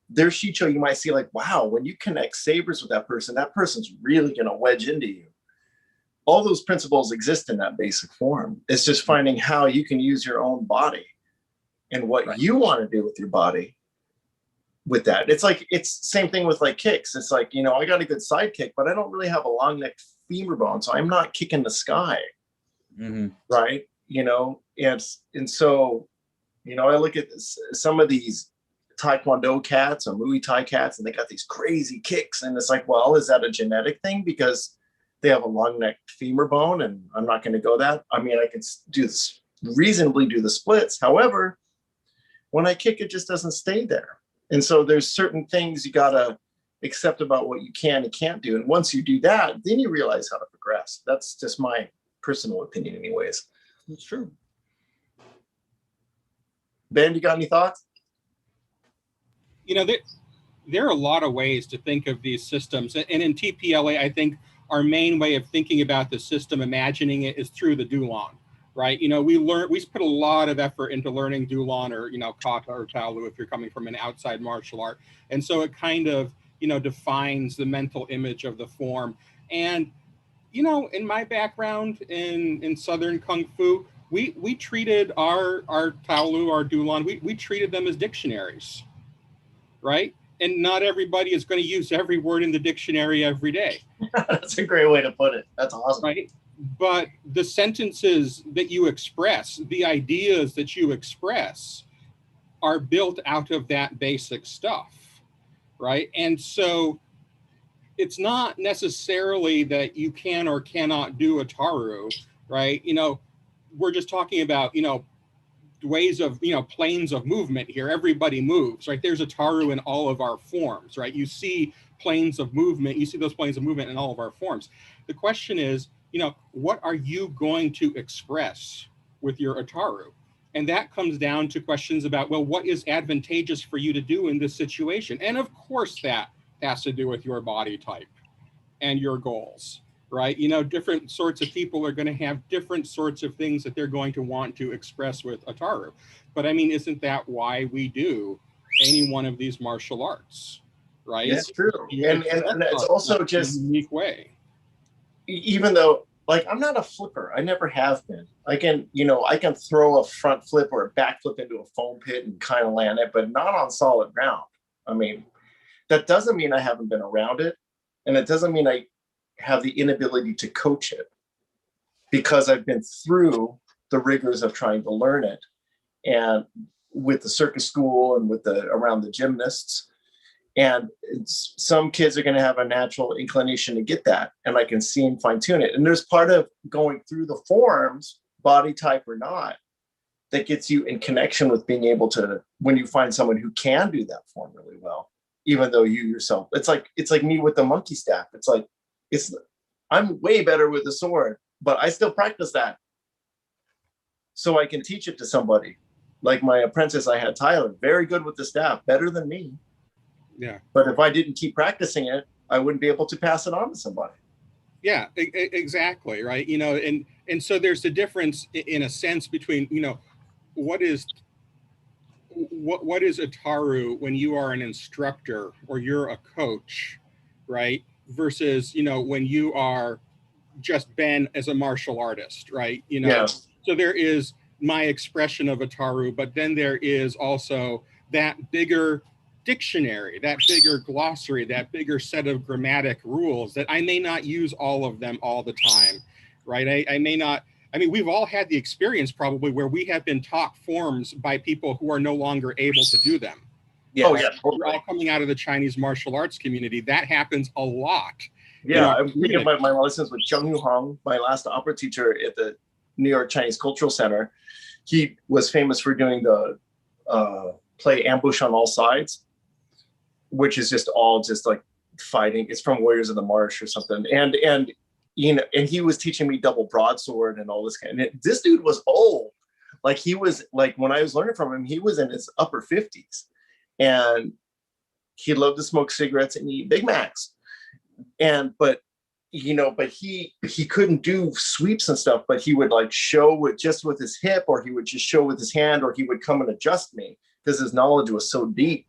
their Shii-Cho, you might see like, wow, when you connect sabers with that person's really going to wedge into you. All those principles exist in that basic form. It's just finding how you can use your own body and what you want to do with your body with that. It's same thing with like kicks. It's like, you know, I got a good side kick, but I don't really have a long neck femur bone. So I'm not kicking the sky. Mm-hmm. Right. You know, and so, you know, I look at some of these Taekwondo cats or Muay Thai cats, and they got these crazy kicks. And it's like, well, is that a genetic thing? Because they have a long neck femur bone, and I'm not going to go that. I mean, I can reasonably do the splits. However, when I kick, it just doesn't stay there. And so there's certain things you got to accept about what you can and can't do. And once you do that, then you realize how to progress. That's just my personal opinion anyways. That's true. Ben, you got any thoughts? You know, there are a lot of ways to think of these systems. And in TPLA, I think our main way of thinking about the system, imagining it, is through the dulon, right? You know, we put a lot of effort into learning dulon, or, you know, kata or taolu if you're coming from an outside martial art. And so it kind of, you know, defines the mental image of the form. And, you know, in my background in Southern Kung Fu, we treated our taolu, our dulon, we treated them as dictionaries, right? And not everybody is going to use every word in the dictionary every day. That's a great way to put it. That's awesome. Right? But the sentences that you express, the ideas that you express, are built out of that basic stuff, right? And so it's not necessarily that you can or cannot do a Taru, right? You know, we're just talking about, you know, ways of, planes of movement here. Everybody moves, right? There's a Taru in all of our forms, right? You see planes of movement. You see those planes of movement in all of our forms. The question is, what are you going to express with your Ataru? And that comes down to questions about, well, what is advantageous for you to do in this situation? And of course, that has to do with your body type and your goals, right? Different sorts of people are going to have different sorts of things that they're going to want to express with Ataru. But I mean, isn't that why we do any one of these martial arts, right? It's true. And it's also just a unique way. Even though, like, I'm not a flipper. I never have been. I can throw a front flip or a back flip into a foam pit and kind of land it, but not on solid ground. I mean, that doesn't mean I haven't been around it. And it doesn't mean I have the inability to coach it, because I've been through the rigors of trying to learn it. And with the circus school and around the gymnasts, and some kids are going to have a natural inclination to get that, and I can see and fine tune it. And there's part of going through the forms, body type or not, that gets you in connection with being able to, when you find someone who can do that form really well, even though you yourself, it's like me with the monkey staff. I'm way better with the sword, but I still practice that so I can teach it to somebody. Like my apprentice I had, Tyler, very good with the staff, better than me. Yeah. But if I didn't keep practicing it, I wouldn't be able to pass it on to somebody. Yeah, exactly. Right. And so there's a difference in a sense between, what is a Taru when you are an instructor or you're a coach, right? Versus, when you are just Ben as a martial artist, right? Yes. So there is my expression of a Taru, but then there is also that bigger dictionary, that bigger glossary, that bigger set of grammatic rules that I may not use all of them all the time, right? I may not. I mean, we've all had the experience probably where we have been taught forms by people who are no longer able to do them. Yeah. Right? We're all coming out of the Chinese martial arts community. That happens a lot. Yeah, I'm thinking about my lessons with Zheng Yu Hong, my last opera teacher at the New York Chinese Cultural Center. He was famous for doing the play Ambush on All Sides, which is just like fighting. It's from Warriors of the Marsh or something. And he was teaching me double broadsword and all this kind of, this dude was old. Like he was like, when I was learning from him, he was in his upper 50s, and he loved to smoke cigarettes and eat Big Macs. But he couldn't do sweeps and stuff, but he would like show with his hip, or he would just show with his hand, or he would come and adjust me because his knowledge was so deep.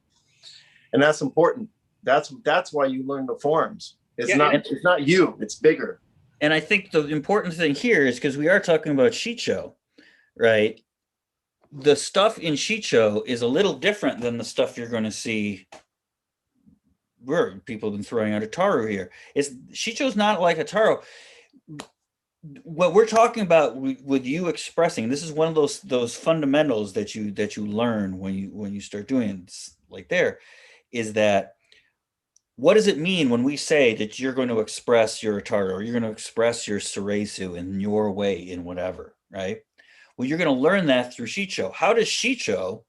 And that's important. That's why you learn the forms. It's not you, it's bigger. And I think the important thing here is, because we are talking about Shii-Cho, right? The stuff in Shii-Cho is a little different than the stuff you're going to see where people have been throwing out a Taru here. Shii-Cho's not like a Taru. What we're talking about with you expressing, this is one of those fundamentals that you learn when you start doing it, like there, is that what does it mean when we say that you're going to express your Taru, or you're going to express your Suresu in your way, in whatever, right? Well, you're going to learn that through Shii-Cho. How does Shii-Cho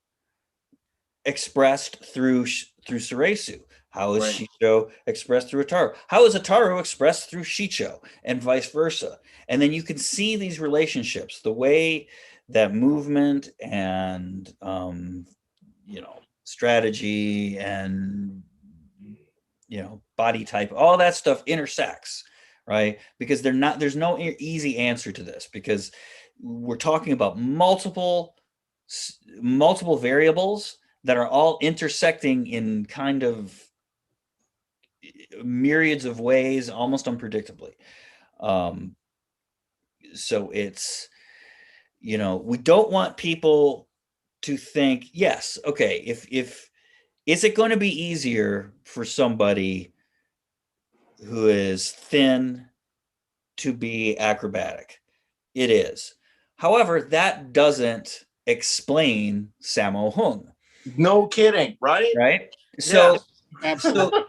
expressed through Suresu? How is Shii-Cho expressed through Ataru? How is Ataru expressed through Shii-Cho, and vice versa? And then you can see these relationships, the way that movement and strategy and body type, all that stuff intersects, right? Because there's no easy answer to this, because we're talking about multiple variables that are all intersecting in kind of myriads of ways, almost unpredictably. So it's, we don't want people to think, yes, okay, if is it going to be easier for somebody who is thin to be acrobatic? It is. However, that doesn't explain Sammo Hung. No kidding, right? Right? So, yes. Absolutely.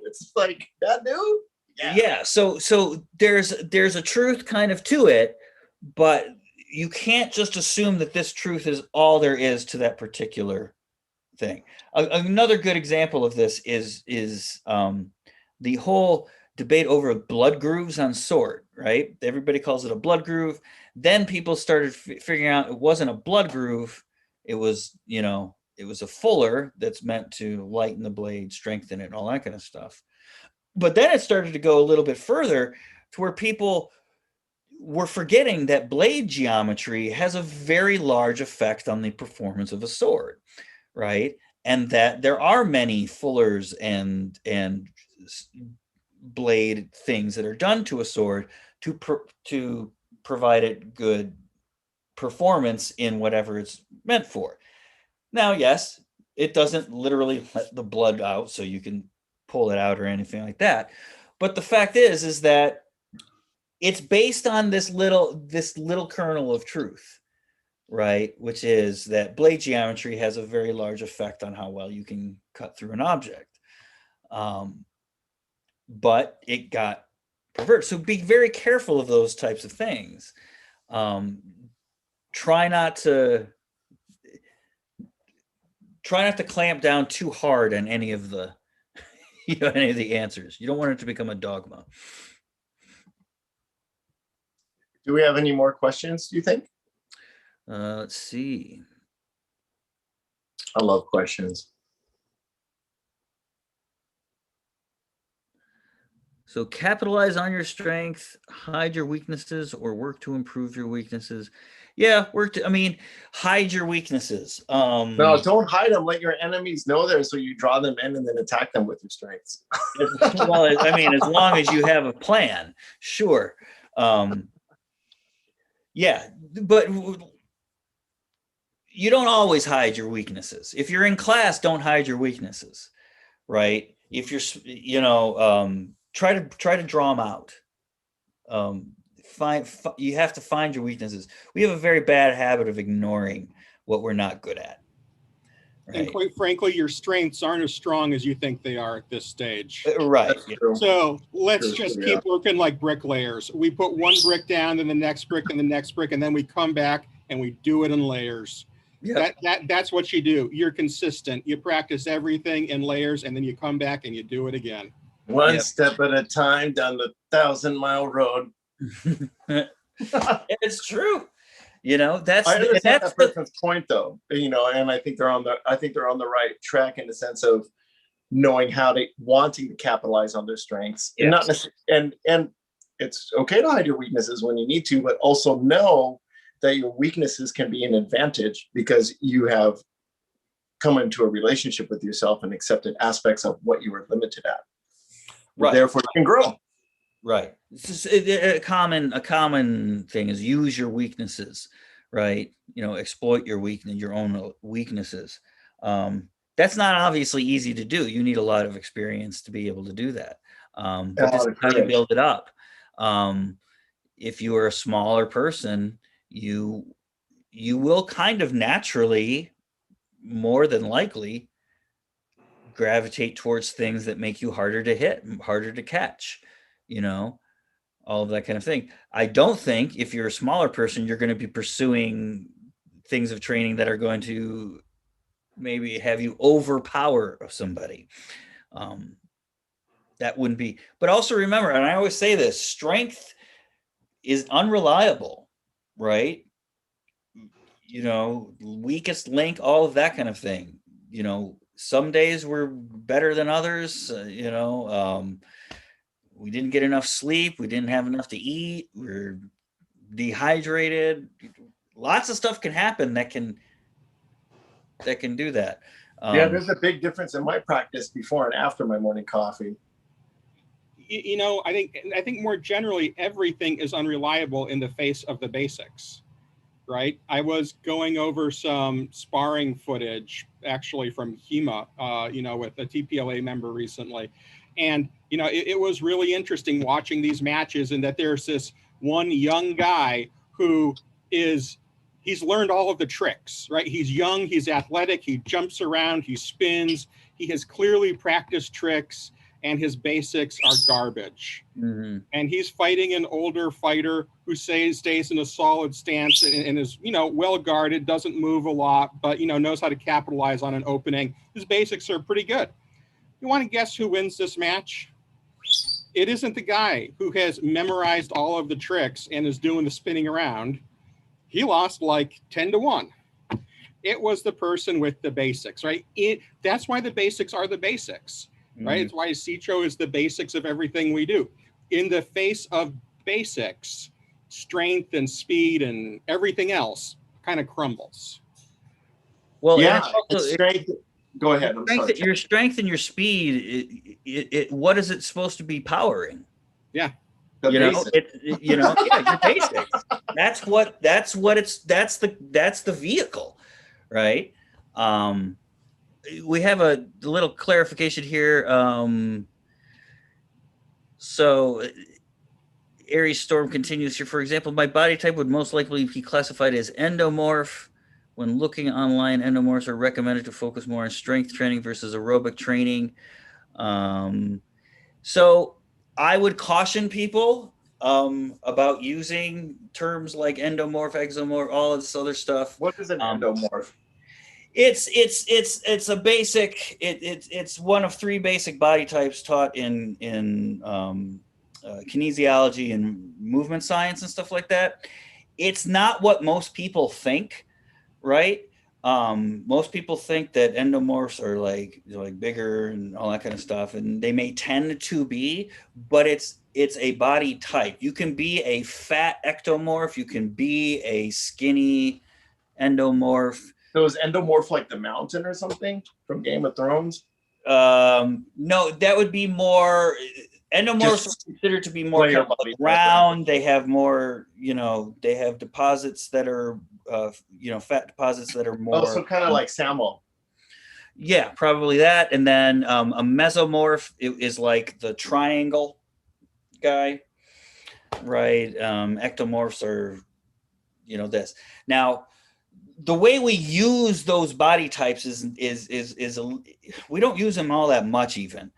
It's like that dude. Yeah. So there's a truth kind of to it, but you can't just assume that this truth is all there is to that particular thing. Another good example of this is the whole debate over blood grooves on sword, right? Everybody calls it a blood groove. Then people started figuring out it wasn't a blood groove. It was, it was a fuller that's meant to lighten the blade, strengthen it, and all that kind of stuff. But then it started to go a little bit further to where people were forgetting that blade geometry has a very large effect on the performance of a sword, right? And that there are many fullers and blade things that are done to a sword to provide it good performance in whatever it's meant for. Now, yes, it doesn't literally let the blood out so you can pull it out or anything like that. But the fact is that it's based on this little kernel of truth, right? Which is that blade geometry has a very large effect on how well you can cut through an object. But it got perverted. So be very careful of those types of things. Try not to clamp down too hard on any of the any of the answers. You don't want it to become a dogma. Do we have any more questions, do you think? Let's see. I love questions. So capitalize on your strength, hide your weaknesses, or work to improve your weaknesses. Yeah, hide your weaknesses. No, don't hide them. Let your enemies know there so you draw them in and then attack them with your strengths. Well, as long as you have a plan, sure. Yeah, but you don't always hide your weaknesses. If you're in class, don't hide your weaknesses, right? If you're, try to draw them out. You have to find your weaknesses. We have a very bad habit of ignoring what we're not good at. Right? And quite frankly, your strengths aren't as strong as you think they are at this stage. Right. So let's just keep working like bricklayers. We put one brick down, then the next brick, and the next brick, and then we come back and we do it in layers. Yep. That's what you do. You're consistent. You practice everything in layers, and then you come back and you do it again. One step at a time down the 1,000-mile road. It's true. That's I understand that person's point, though. And I think they're on the right track in the sense of knowing wanting to capitalize on their strengths, and not necessarily, and it's okay to hide your weaknesses when you need to, but also know that your weaknesses can be an advantage because you have come into a relationship with yourself and accepted aspects of what you were limited at. Right. Therefore, you can grow. Right. A common thing is use your weaknesses, right? Exploit your own weaknesses. That's not obviously easy to do. You need a lot of experience to be able to do that. But this is how you build it up. If you are a smaller person, you will kind of naturally, more than likely, gravitate towards things that make you harder to hit, harder to catch, all of that kind of thing. I don't think if you're a smaller person, you're going to be pursuing things of training that are going to maybe have you overpower somebody. That wouldn't be, but also remember, and I always say this, strength is unreliable, right? Weakest link, all of that kind of thing. Some days we're better than others. We didn't get enough sleep. We didn't have enough to eat. We're dehydrated. Lots of stuff can happen that can do that. There's a big difference in my practice before and after my morning coffee. I think more generally, everything is unreliable in the face of the basics. Right. I was going over some sparring footage actually from HEMA, with a TPLA member recently. And, it was really interesting watching these matches, and that there's this one young guy who he's learned all of the tricks, right? He's young, he's athletic, he jumps around, he spins, he has clearly practiced tricks. and his basics are garbage. Mm-hmm. And he's fighting an older fighter who stays in a solid stance and is, well guarded, doesn't move a lot, but, knows how to capitalize on an opening. His basics are pretty good. You want to guess who wins this match? It isn't the guy who has memorized all of the tricks and is doing the spinning around. He lost like 10-1. It was the person with the basics, right? That's why the basics are the basics, right? It's why ShiiCho is the basics of everything we do. In the face of basics, strength and speed and everything else kind of crumbles. Well, Yeah, also, strength. Go ahead. I'm sorry. Your strength and your speed. What is it supposed to be powering? Yeah, The basics. Your basics. That's the vehicle, right? We have a little clarification here. So Aries Storm continues here. For example, my body type would most likely be classified as endomorph. When looking online, endomorphs are recommended to focus more on strength training versus aerobic training. So I would caution people about using terms like endomorph, exomorph, all of this other stuff. What is an endomorph? It's a basic. It's one of 3 basic body types taught in kinesiology and movement science and stuff like that. It's not what most people think, right? Most people think that endomorphs are like bigger and all that kind of stuff, and they may tend to be, but it's a body type. You can be a fat ectomorph, you can be a skinny endomorph. So is endomorph like the mountain or something from Game of Thrones? No, that would be more. Endomorphs are considered to be more kind of round. They have more, they have deposits that are, fat deposits that are more. Oh, so kind of like Samo. Yeah, probably that. And then a mesomorph is like the triangle guy, right? Ectomorphs are, this. Now, the way we use those body types is we don't use them all that much even.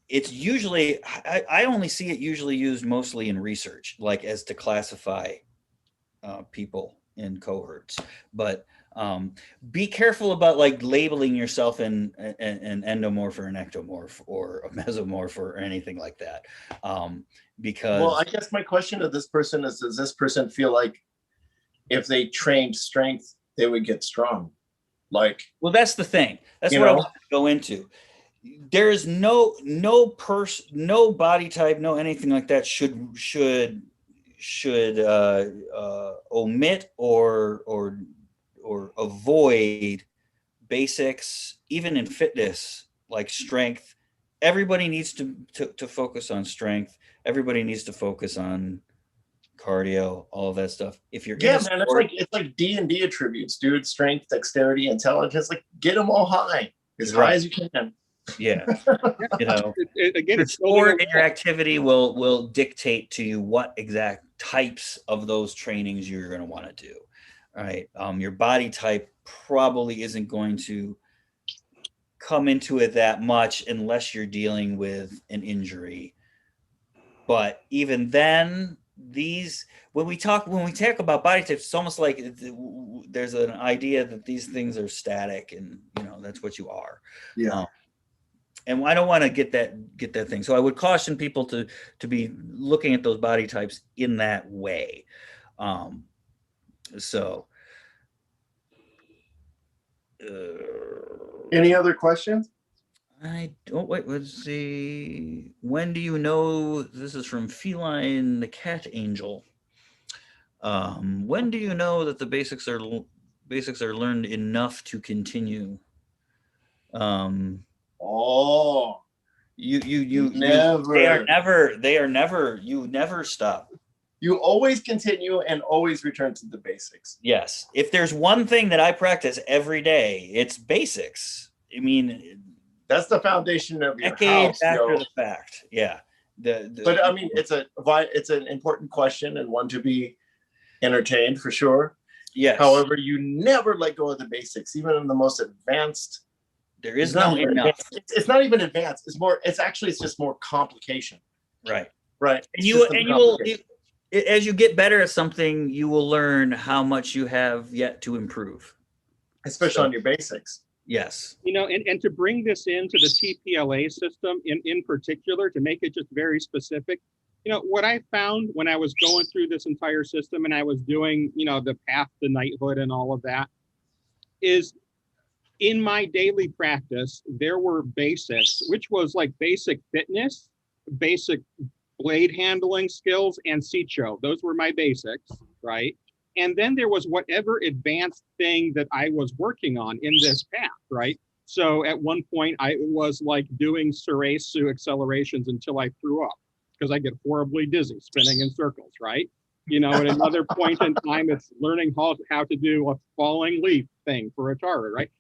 It's usually, I only see it usually used mostly in research, like as to classify people in cohorts. But be careful about like labeling yourself an endomorph or an ectomorph or a mesomorph or anything like that. Because, well, I guess my question to this person is, does this person feel like if they trained strength, they would get strong? Well, that's the thing. That's what I want to go into. There is no body type, no anything like that should omit or avoid basics, even in fitness, like strength. Everybody needs to focus on strength. Everybody needs to focus on cardio, all of that stuff. If you're man, it's like D&D attributes, dude. Strength, dexterity, intelligence. Like, get them all high, as high as you can. Yeah. Again, your sport and your activity will dictate to you what exact types of those trainings you're going to want to do. All right. Your body type probably isn't going to come into it that much unless you're dealing with an injury. But even then, when we talk about body types, it's almost like there's an idea that these things are static and that's what you are. Yeah. And I don't want to get that thing. So I would caution people to be looking at those body types in that way. Any other questions? I don't wait. Let's see. When do you know? This is from Feline the Cat Angel. When do you know that the basics are learned enough to continue? You never. They are never. You never stop. You always continue and always return to the basics. Yes. If there's one thing that I practice every day, it's basics. I mean, that's the foundation of your decades house, after the fact. Yeah. But I mean, it's an important question and one to be entertained for sure. Yes. However, you never let go of the basics, even in the most advanced There is no enough. It's not even advanced. It's more. It's just more complication. Right. Right. And you will, as you get better at something, you will learn how much you have yet to improve, especially on your basics. Yes. You know, and to bring this into the TPLA system in particular, to make it just very specific, you know, what I found when I was going through this entire system and I was doing, you know, the path to knighthood and all of that, is in my daily practice, there were basics, which was like basic fitness, basic blade handling skills, and ShiiCho. Those were my basics, right? And then there was whatever advanced thing that I was working on in this path, right? So at one point, I was like doing Suresu accelerations until I threw up because I get horribly dizzy spinning in circles, right? You know, at another point in time, it's learning how to do a falling leaf thing for a Taru, right?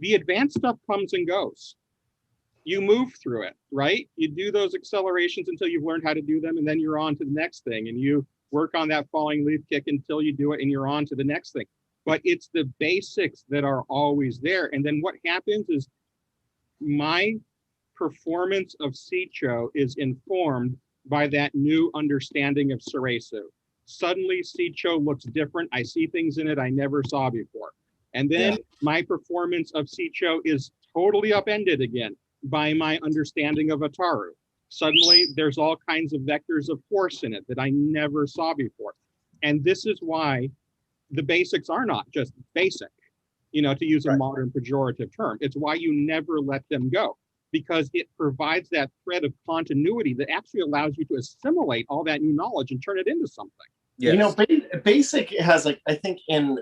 The advanced stuff comes and goes. You move through it, right? You do those accelerations until you've learned how to do them, and then you're on to the next thing, and you work on that falling leaf kick until you do it, and you're on to the next thing. But it's the basics that are always there. And then what happens is my performance of ShiiCho is informed by that new understanding of Suresu. Suddenly, ShiiCho looks different. I see things in it I never saw before. And then my performance of ShiiCho is totally upended again by my understanding of a Taru. Suddenly, there's all kinds of vectors of force in it that I never saw before. And this is why the basics are not just basic, you know, to use a modern pejorative term. It's why you never let them go, because it provides that thread of continuity that actually allows you to assimilate all that new knowledge and turn it into something. Yes. You know, basic has, like, I think in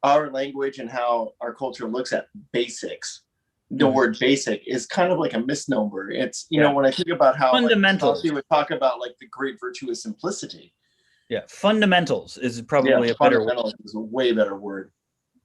our language and how our culture looks at basics, the word basic is kind of like a misnomer. It's, you know, when I think about how fundamentals, like, would talk about like the great virtue of simplicity. Yeah, fundamentals is probably a better word. Fundamentals is a way better word.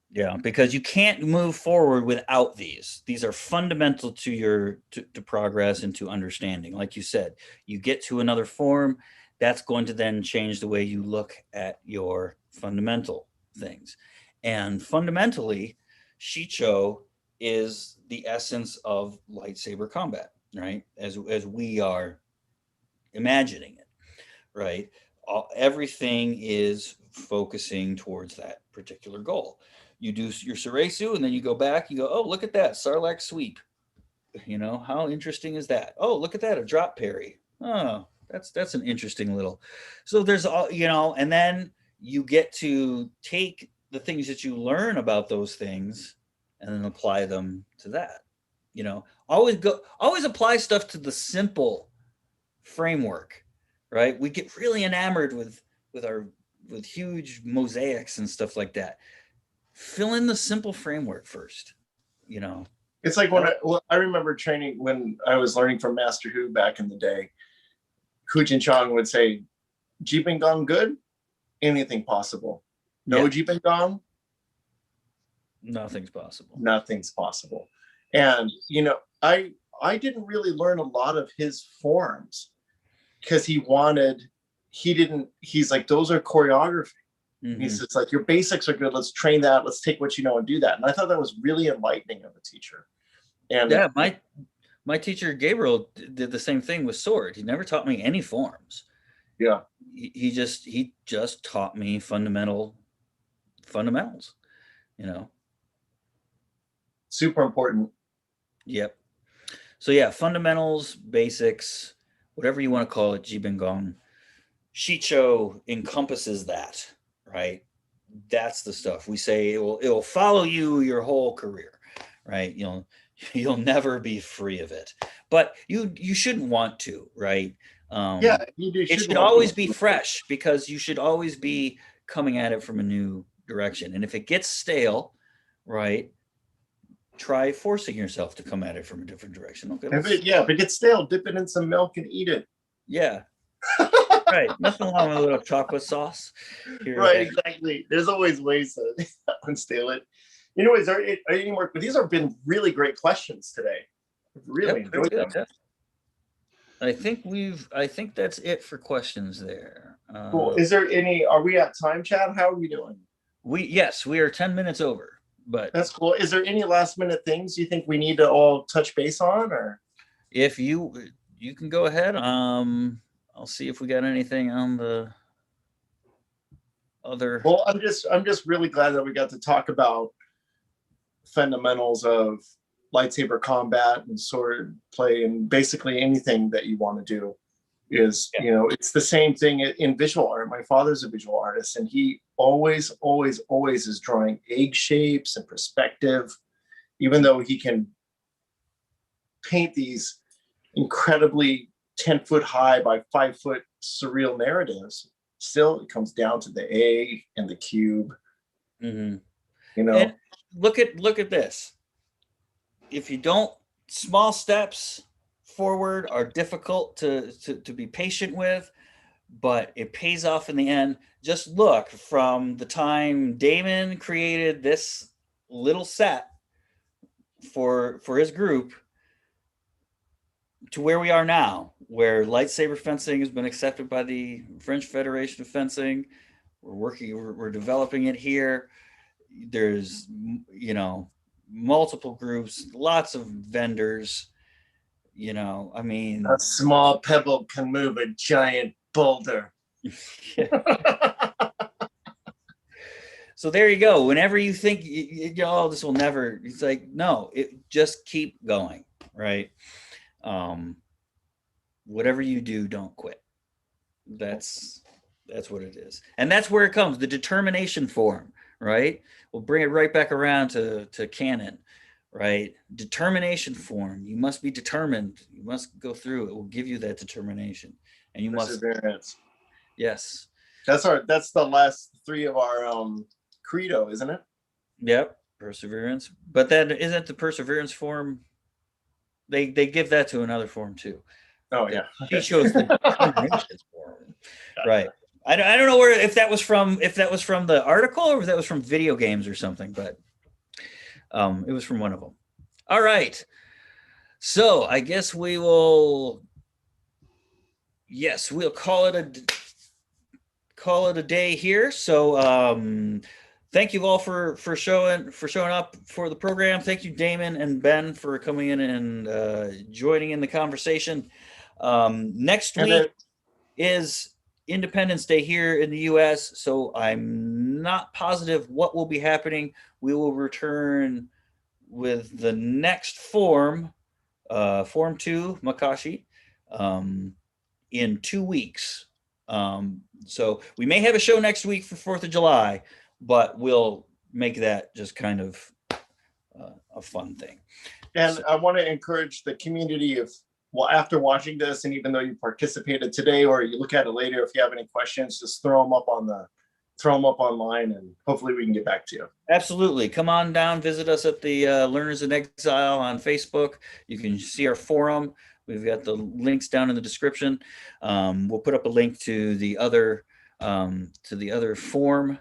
Yeah, because you can't move forward without these. These are fundamental to your to progress and to understanding. Like you said, you get to another form, that's going to then change the way you look at your fundamental things. And fundamentally, ShiiCho is the essence of lightsaber combat, right? As we are imagining it, right? Everything is focusing towards that particular goal. You do your Suresu, and then you go back, you go, oh, look at that, Sarlacc sweep. You know, how interesting is that? Oh, look at that, a drop parry. Oh, that's an interesting little. So there's all, you know, and then you get to take the things that you learn about those things and then apply them to that. You know, always apply stuff to the simple framework, right? We get really enamored with huge mosaics and stuff like that. Fill in the simple framework first, you know. It's like when I remember training when I was learning from Master Hu back in the day. Hu Jin Chong would say, "Jiping Gong good, anything possible. No Jiping Gong, nothing's possible. Nothing's possible." And you know, I didn't really learn a lot of his forms because he's like, those are choreography. Mm-hmm. He says, like, your basics are good. Let's train that. Let's take what you know and do that. And I thought that was really enlightening of a teacher. And yeah, my teacher Gabriel did the same thing with sword. He never taught me any forms. Yeah, he just taught me fundamentals. You know, super important. Yep. So yeah, fundamentals, basics, whatever you want to call it, Jibin Gong. ShiiCho encompasses that, right? That's the stuff we say it'll follow you your whole career, right? You'll never be free of it, but you shouldn't want to, right? It should always be fresh, because you should always be coming at it from a new direction. And if it gets stale, right, try forcing yourself to come at it from a different direction. Okay. If it gets stale, dip it in some milk and eat it. Yeah. Right. Nothing wrong with a little chocolate sauce. Right, exactly. There's always ways to unstale it. Anyways, are any more? But these have been really great questions today. Really enjoyed them. Yeah. I think that's it for questions there. Cool. Is there any? Are we at time, Chad? How are we doing? We are 10 minutes over. But That's cool. Is there any last minute things you think we need to all touch base on, or? if you can go ahead. I'll see if we got anything on the other. Well, I'm just really glad that we got to talk about fundamentals of lightsaber combat and sword play, and basically anything that you want to do is, Yeah. you know, it's the same thing in visual art. My father's a visual artist, and he always is drawing egg shapes and perspective, even though he can paint these incredibly 10-foot high by 5-foot surreal narratives. Still, it comes down to the egg and the cube. Mhm. You know, And look at this. If you don't, small steps forward are difficult to be patient with, but it pays off in the end. Just look from the time Damon created this little set for his group to where we are now, where lightsaber fencing has been accepted by the French Federation of Fencing. We're developing it here. There's, you know, multiple groups, lots of vendors, you know, I mean, a small pebble can move a giant boulder. So there you go. Whenever you think, oh, this will never, it's like, no, it just keep going, right? Whatever you do, don't quit. That's what it is. And that's where it comes, the determination form, right? We'll bring it right back around to canon, right? Determination form. You must be determined. You must go through. It will give you that determination. And you Perseverance. Yes. That's the last three of our credo, isn't it? Yep. Perseverance. But that isn't the perseverance form. They give that to another form too. Oh yeah. He chose the determination form. Right. I don't know if that was from the article or if that was from video games or something, but it was from one of them. All right. So I guess we'll call it a day here. So thank you all for showing up for the program. Thank you, Damon and Ben, for coming in and joining in the conversation. Next week is Independence Day here in the US, so I'm not positive what will be happening. We will return with the next form, Form 2, Makashi, in 2 weeks. So we may have a show next week for 4th of July, but we'll make that just kind of a fun thing. And I want to encourage the community, after watching this, and even though you participated today or you look at it later, if you have any questions, just throw them up online, and hopefully we can get back to you. Absolutely. Come on down, visit us at the Learners in Exile on Facebook. You can see our forum. We've got the links down in the description. We'll put up a link to the other form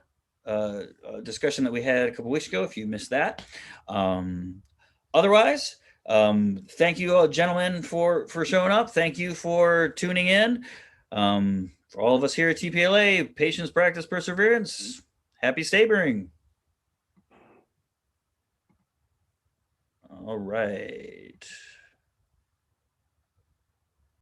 discussion that we had a couple weeks ago if you missed that. Otherwise, thank you all, gentlemen, for showing up. Thank you for tuning in. For all of us here at TPLA, patience, practice, perseverance. Happy sabering. All right.